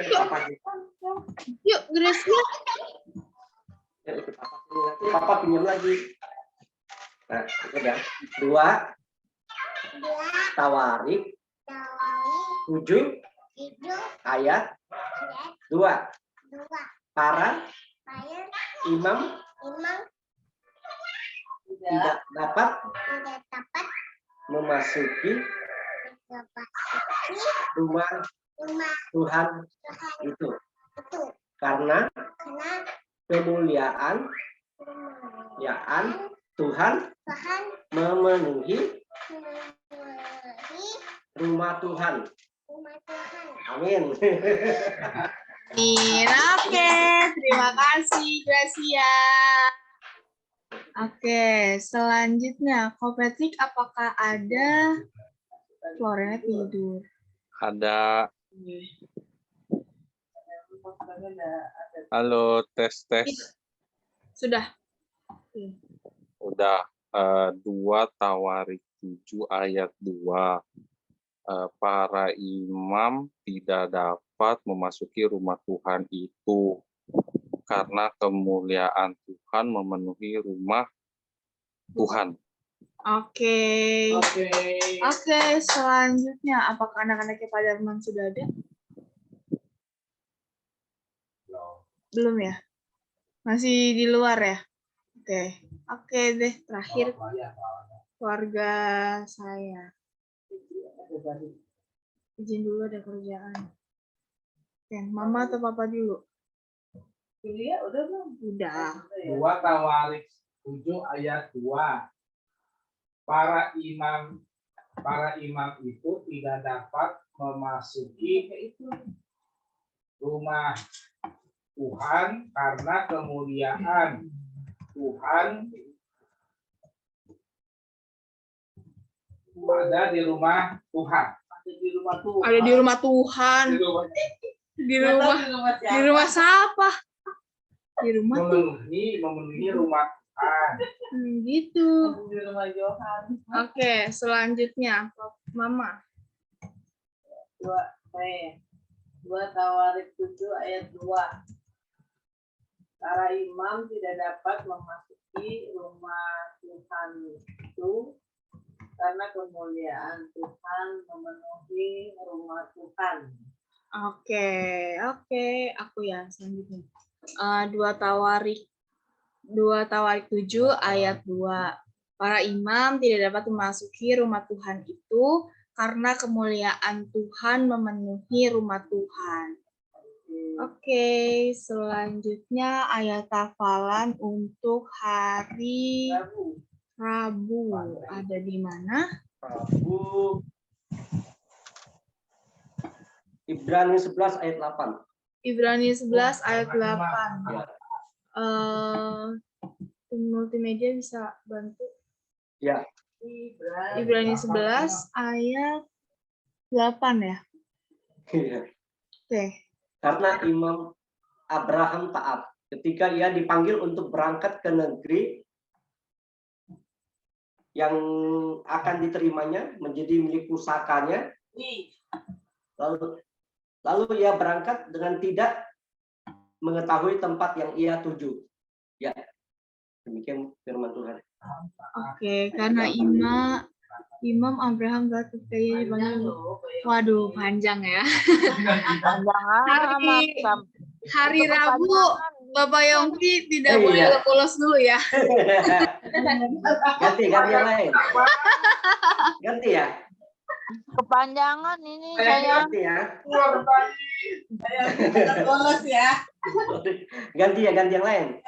Papa. Yuk, Gracia. Papa pinjam lagi. Nah, udah. 2 Tawarik 7 ayat 2. Para imam tidak dapat memasuki rumah Tuhan itu karena kemuliaan Tuhan memenuhi rumah Tuhan. Amin. Oke, terima kasih Gracia. Oke, selanjutnya Ko Patrick, apakah ada? Florena tidur. Ada. Halo, tes. Sudah. Udah. 2 Tawarik 7 ayat 2. Para imam tidak dapat memasuki rumah Tuhan itu karena kemuliaan Tuhan memenuhi rumah Tuhan. Oke, selanjutnya apakah anak-anaknya Pak Darman sudah ada? Belum ya? Masih di luar ya? Oke deh, terakhir keluarga saya. Izin dulu, ada kerjaan. Oke, Mama atau Papa dulu? Udah belum? Udah. 2 Tawarik 7 ayat 2. Para imam itu tidak dapat memasuki rumah Tuhan karena kemuliaan Tuhan ada di rumah Tuhan. Ada di rumah Tuhan. Di rumah siapa? Di rumah memenuhi rumah Tuhan. Gitu. Di rumah Johan. Oke, selanjutnya Mama. 2 Tawarik 7 ayat 2. Para imam tidak dapat memasuki rumah Tuhan itu karena kemuliaan Tuhan memenuhi rumah Tuhan. Oke, aku ya selanjutnya. 2 Tawarik 7 ayat 2. Para imam tidak dapat memasuki rumah Tuhan itu karena kemuliaan Tuhan memenuhi rumah Tuhan. Oke, selanjutnya ayat hafalan untuk hari Rabu. Ada di mana? Rabu. Ibrani 11 ayat 8. Ibrani 11 ayat 8. Multimedia bisa bantu? Ya. Ibrani 11 ayat 8 ya? Oke. Karena Imam Abraham taat ketika ia dipanggil untuk berangkat ke negeri yang akan diterimanya menjadi milik pusakanya. Lalu ia berangkat dengan tidak mengetahui tempat yang ia tuju. Ya, demikian firman Tuhan. Oke, karena Imam Abraham ketika ia dipanggil. Waduh, panjang ya. Hari Rabu, Bapak Yongki tidak boleh polos dulu ya. Ganti yang lain. Ganti ya. Kepanjangan ini saya. Ganti ya. Polos ya. Ganti yang lain.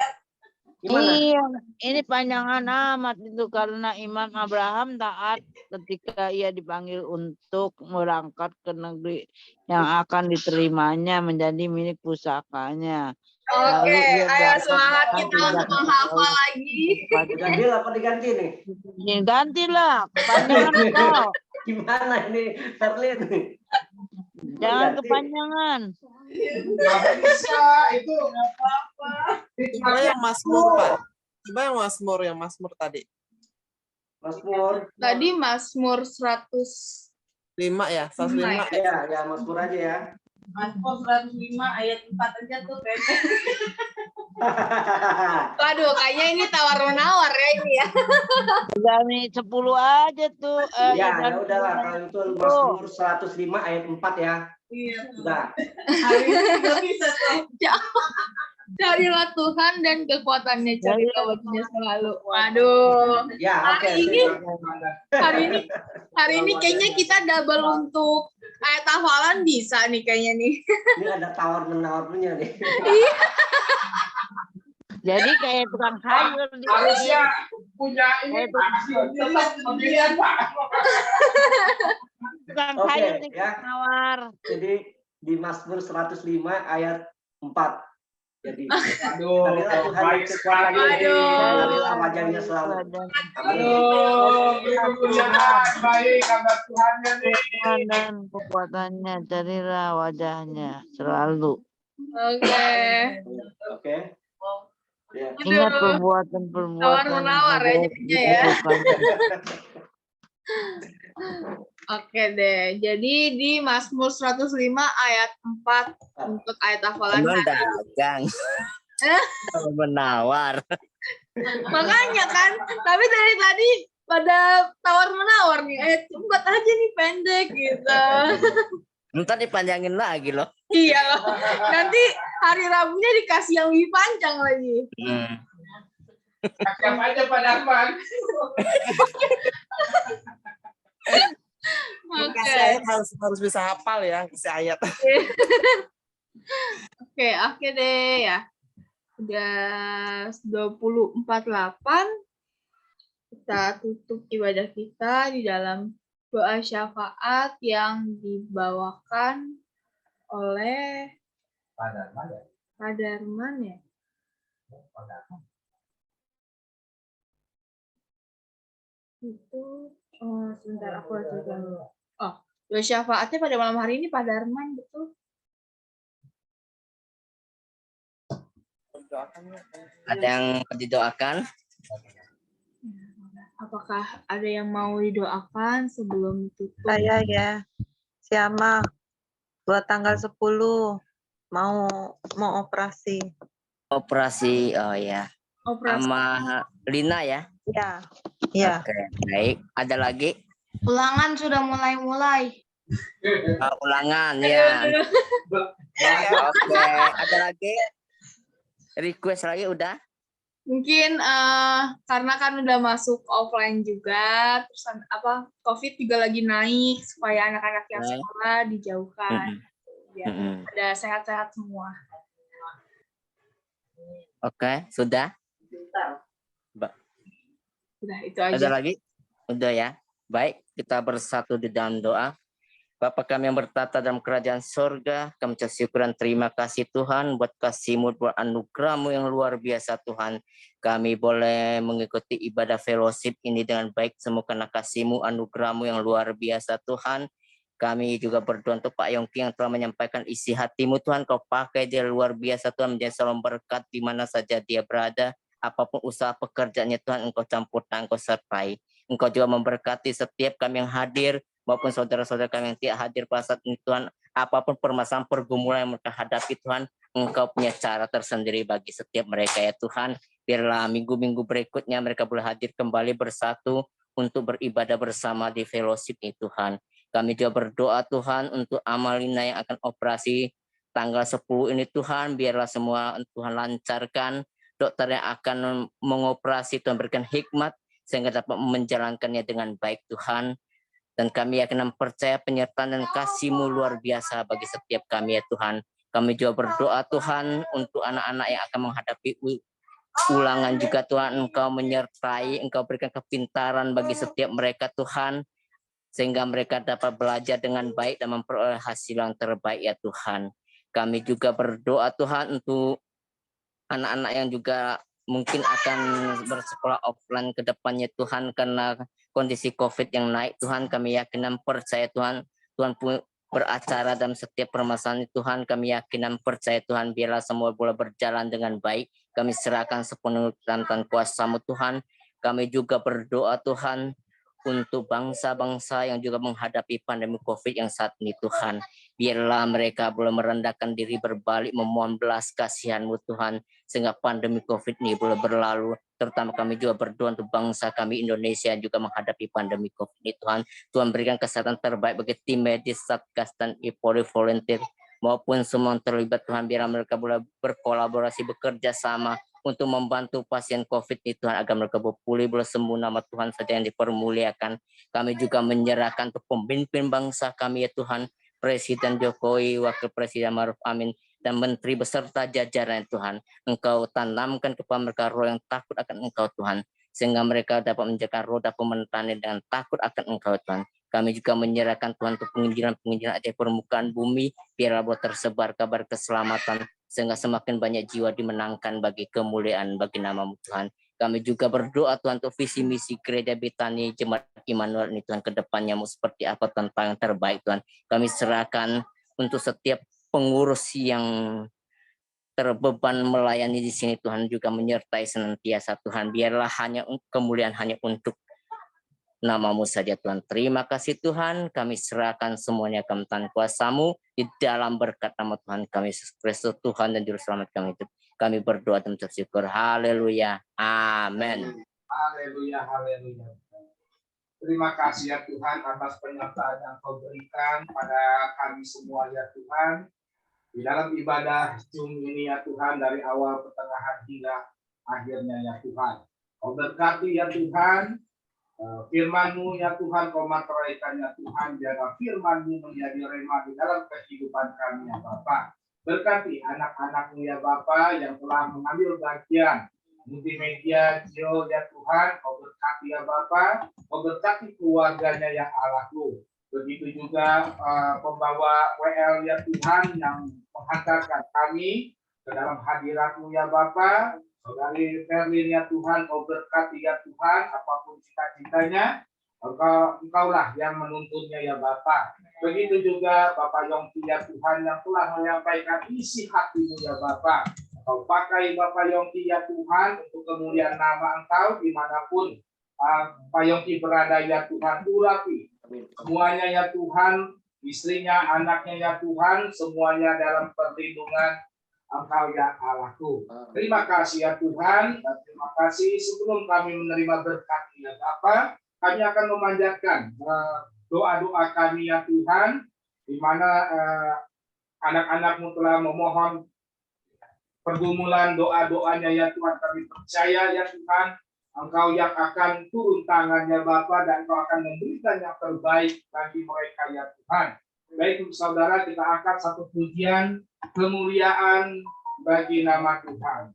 Gimana? Iya, ini panjangan amat itu karena Imam Abraham taat ketika ia dipanggil untuk berangkat ke negeri yang akan diterimanya menjadi milik pusakanya. Oke, ayo semangat kita untuk menghafal lagi. Ganti apa diganti nih? Gantilah, kepanjangan kok. Gimana ini, Perlin? Jangan kepanjangan. Nggak bisa, itu nggak apa-apa. Coba yang Mazmur, Pak. Coba yang Mazmur tadi. Mazmur. Tadi Mazmur 105 ya, 105. Ya, Mazmur aja ya. Mazmur 105 ayat 4 aja tuh pendek. Waduh, kayaknya ini tawar-menawar ya ini ya. Udah nih 10 aja tuh. Ya udahlah kalau itu Mazmur 105 ayat 4 ya. Iya. Sudah. Hari ini nggak bisa tuh. Carilah Tuhan dan kekuatannya, carilah wajahnya selalu. Waduh. Ya, oke. Hari ini kayaknya kita double untuk ayat hafalan bisa nih kayaknya nih. Ini ada tawar-menawar punya nih. Iya. Jadi kayak tukang sayur di Harusnya punya ini tetap pemilihan Pak. tukang Oke, sayur di ya. nawar. Jadi di Mazmur 105 ayat 4. Jadi Aduh, carilah Tuhan baik sekali. carilah wajahnya selalu. Aduh, kemuliaan baik karena Tuhannya nih. Tuhan dan kekuatannya, carilah wajahnya selalu. Oke. Oke. Ya. Ingat perbuatan-perbuatan Tawar-menawar ya jadinya ya. dilakukan. Oke deh. Jadi di Mazmur 105 ayat 4 untuk ayat hafalan. Emang dagang. Menawar. Makanya kan, tapi dari tadi pada tawar-menawar nih. Ayat 4 aja nih pendek gitu. Ntar dipanjangin lagi loh. Iya loh. Nanti hari Rabunya dikasih yang lebih panjang lagi. Siap aja Pak Darman. Kasih ayat harus bisa hafal ya, kasih ayat. Oke deh ya. Udah 20:48. Kita tutup ibadah kita di dalam doa syafaat yang dibawakan oleh Pak Darman ya. Pak Darman ya. Itu sebentar aku lihat dulu. Oh, doa syafaatnya pada malam hari ini Pak Darman, betul? Ada yang didoakan? Apakah ada yang mau didoakan sebelum tutup? Saya ya, Siama, buat tanggal 10 mau operasi. Operasi, oh ya. Operasi. Sama Lina ya? Ya. Iya. Oke, baik. Ada lagi? Ulangan sudah mulai-mulai. Ulangan ya. Oke, ada lagi? Request lagi udah? Mungkin karena kan udah masuk offline juga, terus COVID juga lagi naik supaya anak-anak yang sekolah dijauhkan, biar ada sehat-sehat semua. Oke, sudah? Udah itu aja. Ada lagi? Udah ya. Baik, kita bersatu di dalam doa. Bapa kami yang bertata dalam kerajaan surga, kami ucap syukur dan terima kasih Tuhan buat kasih-Mu, buat anugerah-Mu yang luar biasa Tuhan. Kami boleh mengikuti ibadah fellowship ini dengan baik semua karena kasih-Mu, anugerah-Mu yang luar biasa Tuhan. Kami juga berdoa untuk Pak Yongki yang telah menyampaikan isi hati-Mu Tuhan. Kau pakai dia luar biasa Tuhan, menjadi salam berkat di mana saja dia berada. Apapun usaha pekerjaannya Tuhan, Engkau campur tangan, Engkau sertai. Engkau juga memberkati setiap kami yang hadir, maupun saudara-saudara kami yang tidak hadir pada saat ini Tuhan. Apapun permasalahan pergumulan yang mereka hadapi Tuhan, Engkau punya cara tersendiri bagi setiap mereka ya Tuhan. Biarlah minggu-minggu berikutnya mereka boleh hadir kembali bersatu untuk beribadah bersama di fellowship ini Tuhan. Kami juga berdoa Tuhan untuk Amalina yang akan operasi tanggal 10 ini Tuhan. Biarlah semua Tuhan lancarkan. Dokter yang akan mengoperasi Tuhan berikan hikmat sehingga dapat menjalankannya dengan baik Tuhan. Dan kami akan percaya penyertaan dan kasih-Mu luar biasa bagi setiap kami ya Tuhan. Kami juga berdoa Tuhan untuk anak-anak yang akan menghadapi ulangan juga Tuhan. Engkau menyertai, Engkau berikan kepintaran bagi setiap mereka Tuhan. Sehingga mereka dapat belajar dengan baik dan memperoleh hasil yang terbaik ya Tuhan. Kami juga berdoa Tuhan untuk anak-anak yang juga mungkin akan bersekolah offline ke depannya Tuhan karena kondisi COVID yang naik Tuhan. Kami yakin dan percaya Tuhan beracara dalam setiap permasalahan Tuhan. Kami yakin dan percaya Tuhan biarlah semua boleh berjalan dengan baik. Kami serahkan sepenuh tangan kuasa-Mu Tuhan. Kami juga berdoa Tuhan untuk bangsa-bangsa yang juga menghadapi pandemi COVID yang saat ini Tuhan. Biarlah mereka boleh merendahkan diri, berbalik, memohon belas kasihan-Mu Tuhan, sehingga pandemi COVID ini boleh berlalu. Terutama kami juga berdoa untuk bangsa kami Indonesia yang juga menghadapi pandemi COVID ini Tuhan. Tuhan berikan kesehatan terbaik bagi tim medis, Satgas, dan Polri volunteer, maupun semua yang terlibat Tuhan. Biar mereka boleh berkolaborasi, bekerja sama, untuk membantu pasien COVID itu Tuhan, agar mereka boleh pulih, boleh sembuh, nama Tuhan saja yang dipermuliakan. Kami juga menyerahkan untuk pemimpin bangsa kami ya Tuhan, Presiden Jokowi, Wakil Presiden Maruf Amin, dan Menteri beserta jajaran Tuhan. Engkau tanamkan kepada mereka roh yang takut akan Engkau Tuhan, sehingga mereka dapat menjaga roda pemerintahan dengan takut akan Engkau Tuhan. Kami juga menyerahkan Tuhan untuk penginjilan ajaib permukaan bumi, biarlah boleh tersebar kabar keselamatan, sehingga semakin banyak jiwa dimenangkan bagi kemuliaan bagi nama-Mu Tuhan. Kami juga berdoa Tuhan untuk visi misi gereja Betani Jemaat Immanuel ini Tuhan, ke depannya mau seperti apa Tuhan, yang terbaik Tuhan. Kami serahkan untuk setiap pengurus yang terbeban melayani di sini Tuhan, juga menyertai senantiasa Tuhan. Biarlah hanya kemuliaan hanya untuk nama-Mu saja Tuhan. Terima kasih Tuhan, kami serahkan semuanya ke tangan kuasa-Mu di dalam berkat nama Tuhan kami Yesus Kristus, Tuhan dan Juru Selamat kami itu. Kami berdoa dan bersyukur. Haleluya. Amin. Haleluya, haleluya. Terima kasih ya Tuhan atas penyertaan yang Kau berikan pada kami semua ya Tuhan. Di dalam ibadah Zoom ini ya Tuhan, dari awal, pertengahan hingga akhirnya ya Tuhan. Kau berkati ya Tuhan, firman-Mu ya Tuhan, Kau materaikan ya Tuhan, biarlah firman-Mu menjadi rema di dalam kehidupan kami ya Bapa. Berkati anak-anak-Mu ya Bapa yang telah mengambil bagian multimedia Gio ya Tuhan, Kau berkati ya Bapa, Kau berkati keluarganya ya Allahku. Begitu juga pembawa WL ya Tuhan yang menghantarkan kami ke dalam hadirat-Mu ya Bapa. Saudari Ferlin ya Tuhan, Kau berkati ya Tuhan, apapun cita-citanya, Engkaulah yang menuntunnya ya Bapa. Begitu juga Bapak Yongki ya Tuhan yang telah menyampaikan isi hati-Mu ya Bapa. Kau pakai Bapak Yongki ya Tuhan untuk kemuliaan nama Engkau dimanapun Pak Yongki berada ya Tuhan. Urapi semuanya ya Tuhan, istrinya, anaknya ya Tuhan, semuanya dalam perlindungan Engkau ya Allahku. Terima kasih ya Tuhan, dan terima kasih sebelum kami menerima berkat ya Bapa, kami akan memanjatkan doa-doa kami ya Tuhan, di mana anak-anak-Mu telah memohon pergumulan doa-doanya ya Tuhan. Kami percaya ya Tuhan, Engkau yang akan turun tangannya Bapa, dan Engkau akan memberikan yang terbaik bagi mereka ya Tuhan. Baik saudara, kita angkat satu pujian kemuliaan bagi nama Tuhan.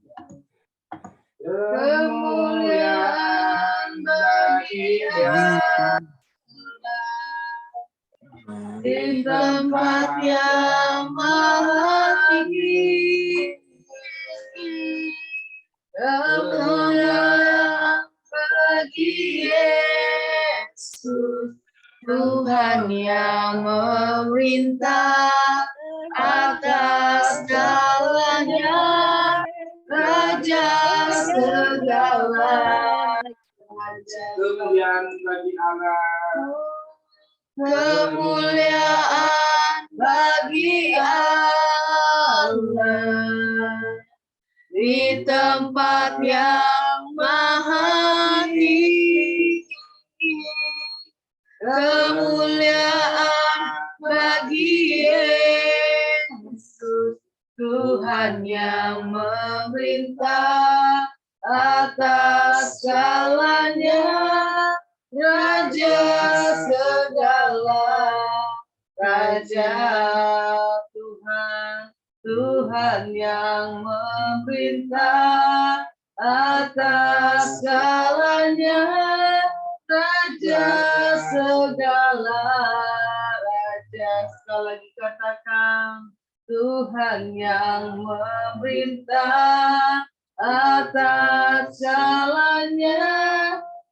Kemuliaan bagi Dia di tempat yang maha tinggi. Kemuliaan bagi Yesus, Tuhan yang memerintah atas segalanya, Raja segala. Kemuliaan bagi Allah. Kemuliaan bagi Allah di tempat yang maha tinggi. Kemuliaan bagi Yesus, Tuhan yang memerintah atas segalanya, Raja segala. Raja Tuhan, Tuhan yang memerintah atas segalanya, Raja segala. Raja, sekali lagi katakan, Tuhan yang memerintah atas segalanya,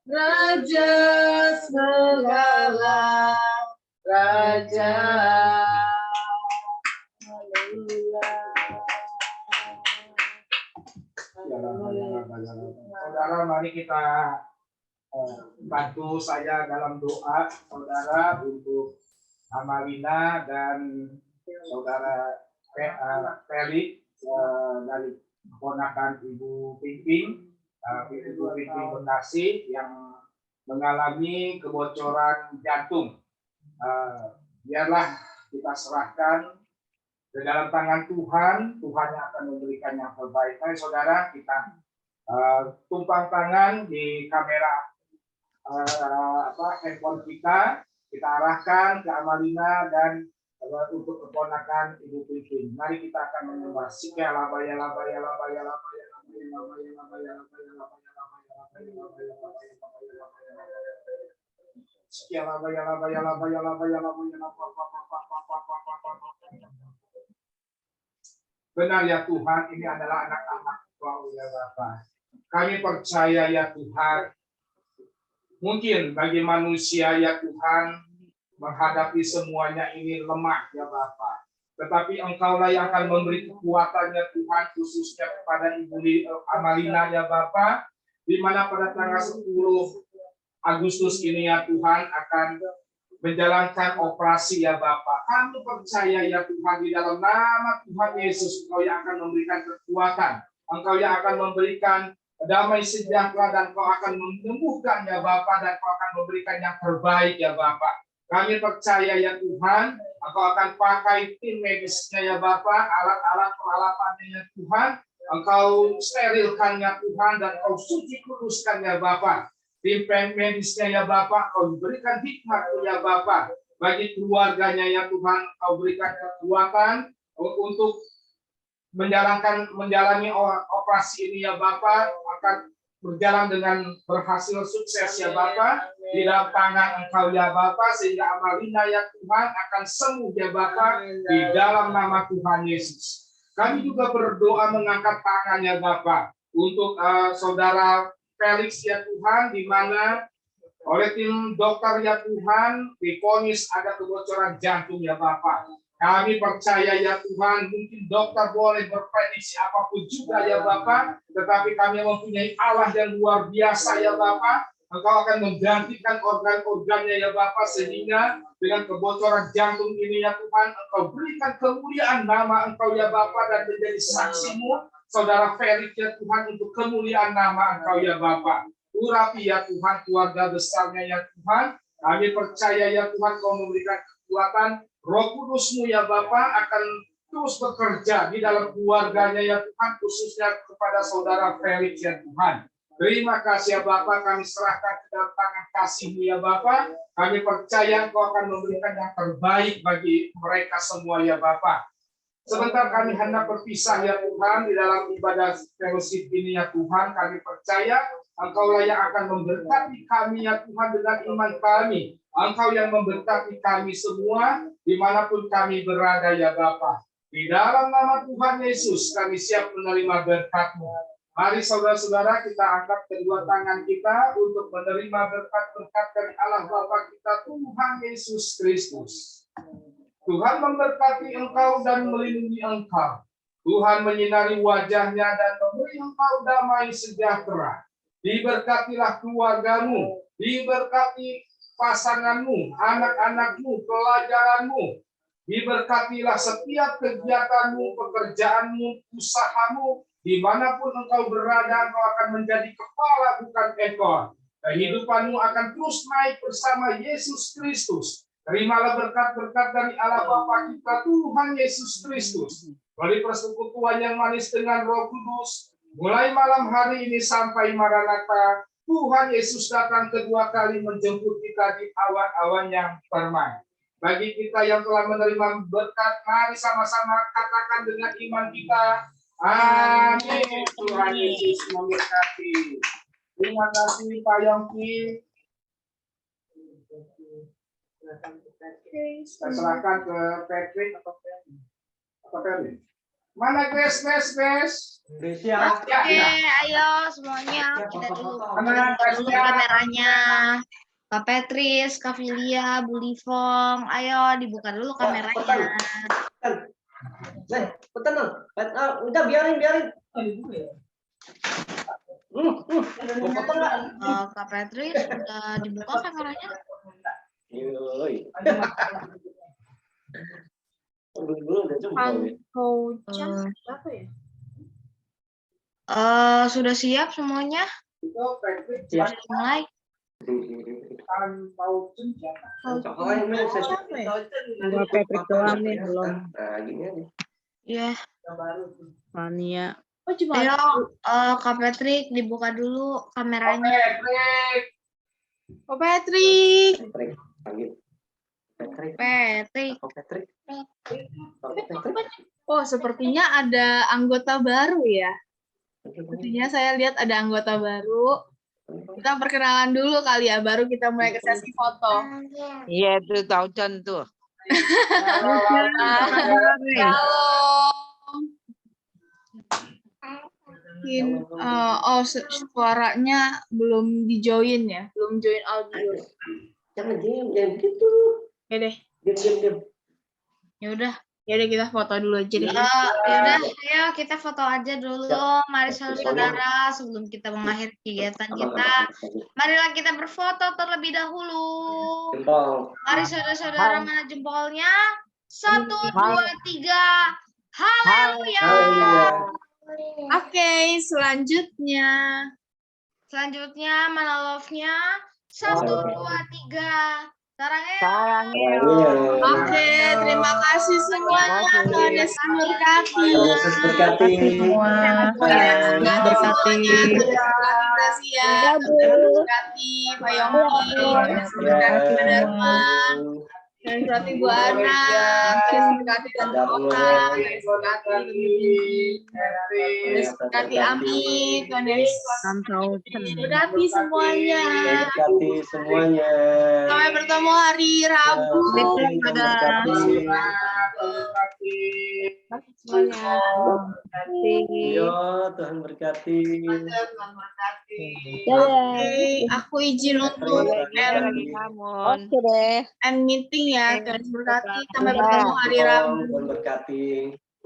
Raja segala. Raja. Saudara, mari kita bantu saya dalam doa, saudara, untuk Amalina dan saudara Felix dari keponakan Ibu Pingping, Ibu Pingping Bekasi yang mengalami kebocoran jantung. Biarlah kita serahkan ke dalam tangan Tuhan. Tuhan yang akan memberikan yang terbaik. Mari saudara, kita tumpang tangan di kamera handphone kita arahkan ke Amalina dan untuk keponakan Ibu Pipin. Mari kita akan menyembah. Benar ya Tuhan, ini adalah anak-anak Kau ya Bapa. Kami percaya ya Tuhan, mungkin bagi manusia ya Tuhan, menghadapi semuanya ini lemah ya Bapa. Tetapi Engkaulah yang akan memberi kekuatannya Tuhan, khususnya kepada Ibu Amalina ya Bapa, di mana pada tanggal 10 Agustus ini ya Tuhan akan menjalankan operasi ya Bapa. Kami percaya ya Tuhan, di dalam nama Tuhan Yesus, Engkau yang akan memberikan kekuatan, Engkau yang akan memberikan damai sejahtera, dan Kau akan menyembuhkan ya Bapa, dan Kau akan memberikan yang terbaik ya Bapa. Kami percaya ya Tuhan, Engkau akan pakai tim medisnya ya Bapa, alat-alat peralatannya ya Tuhan, Engkau sterilkan ya Tuhan, dan Kau suci kuduskan ya Bapa. Tim medisnya ya Bapa, Kau berikan hikmat ya Bapa. Bagi keluarganya ya Tuhan, Kau berikan kekuatan untuk menjalani operasi ini ya Bapa, akan berjalan dengan berhasil sukses ya Bapa, di dalam tangan Engkau ya Bapa, sehingga Amalina ya Tuhan akan sembuh ya Bapa, di dalam nama Tuhan Yesus. Kami juga berdoa mengangkat tangan ya Bapa untuk saudara Felix ya Tuhan, di mana oleh tim dokter ya Tuhan divonis ada kebocoran jantung ya Bapa. Kami percaya ya Tuhan, mungkin dokter boleh berprediksi apapun juga ya Bapa, tetapi kami mempunyai Allah yang luar biasa ya Bapa. Engkau akan menggantikan organ-organnya ya Bapa, sehingga dengan kebocoran jantung ini ya Tuhan, Engkau berikan kemuliaan nama Engkau ya Bapa, dan menjadi saksimu saudara Felix ya Tuhan, untuk kemuliaan nama Engkau ya Bapa. Urapi ya Tuhan keluarga besarnya ya Tuhan. Kami percaya ya Tuhan, Kau memberikan kekuatan, Roh Kudus-Mu ya Bapa akan terus bekerja di dalam keluarganya ya Tuhan, khususnya kepada saudara Felix ya Tuhan. Terima kasih ya Bapa, kami serahkan ke dalam tangan kasih-Mu ya Bapa. Kami percaya Engkau akan memberikan yang terbaik bagi mereka semua ya Bapa. Sebentar kami hendak berpisah ya Tuhan di dalam ibadah fellowship ini ya Tuhan. Kami percaya Engkaulah yang akan memberkati kami ya Tuhan dengan iman kami. Engkau yang memberkati kami semua dimanapun kami berada ya Bapa. Di dalam nama Tuhan Yesus kami siap menerima berkat-Mu. Mari saudara-saudara, kita angkat kedua tangan kita untuk menerima berkat-berkat dari Allah Bapa kita Tuhan Yesus Kristus. Tuhan memberkati engkau dan melindungi engkau. Tuhan menyinari wajahnya dan memberi engkau damai sejahtera. Diberkatilah keluargamu, diberkati pasanganmu, anak-anakmu, pelajaranmu. Diberkatilah setiap kegiatanmu, pekerjaanmu, usahamu. Dimanapun engkau berada, engkau akan menjadi kepala bukan ekor. Kehidupanmu akan terus naik bersama Yesus Kristus. Terimalah berkat-berkat dari Allah Bapa kita Tuhan Yesus Kristus. Melalui persekutuan yang manis dengan Roh Kudus. Mulai malam hari ini sampai Maranatha, Tuhan Yesus datang kedua kali menjemput kita di awan-awan yang permai. Bagi kita yang telah menerima berkat, mari sama-sama katakan dengan iman kita, amin. Tuhan Yesus memberkati. Terima kasih Pak Yongki. Saya serahkan ke Patrick atau Patrick. Mana Grace? Oke, ayo semuanya kita dulu. Kameranya. Kak Petris, Kak Filia, Bu Livong, ayo dibuka dulu kameranya. Bentar, udah biarin. Kak Petri sudah dibuka kameranya? Yoi. Apa ya? Sudah siap semuanya? Siap. Sudah mulai? Enggak Patrick doang nih belum. Nah, gini aja. Iya. Fania. Ayo, Kak Patrick dibuka dulu kameranya. Oh, Patrick. Panggil. Patrick. Patrick. Oh, sepertinya ada anggota baru ya. Sepertinya saya lihat ada anggota baru. Kita perkenalan dulu kali ya, baru kita mulai ke sesi foto. Iya tuh Taucan tuh. Halo. Suaranya belum di-join ya, belum join audio. Jangan gitu. Ya deh. Diam. Ya udah kita foto dulu aja deh. Yaudah, ayo kita foto aja dulu. Mari saudara-saudara, sebelum kita mengakhiri kegiatan kita, marilah kita berfoto terlebih dahulu. Mari saudara-saudara, mana jempolnya? 1, 2, 3. Haleluya. Oke, selanjutnya mana love-nya? 1, 2, 3. Sarangnya. Oke, terima kasih semuanya. Tuhan Yesus memberkati. Semua. Memberkati Pak Yongki, memberkati Pak Darman, memberkati Bu Ana, memberkati Tante Oka, memberkati Ami, Tuhan Yesus memberkati semuanya. Sampai bertemu hari Rabu. Semuanya. Tuhan berkati. Oke, aku izin untuk end meeting ya. Tuhan berkati. Sampai bertemu hari Rabu. Tuhan berkati.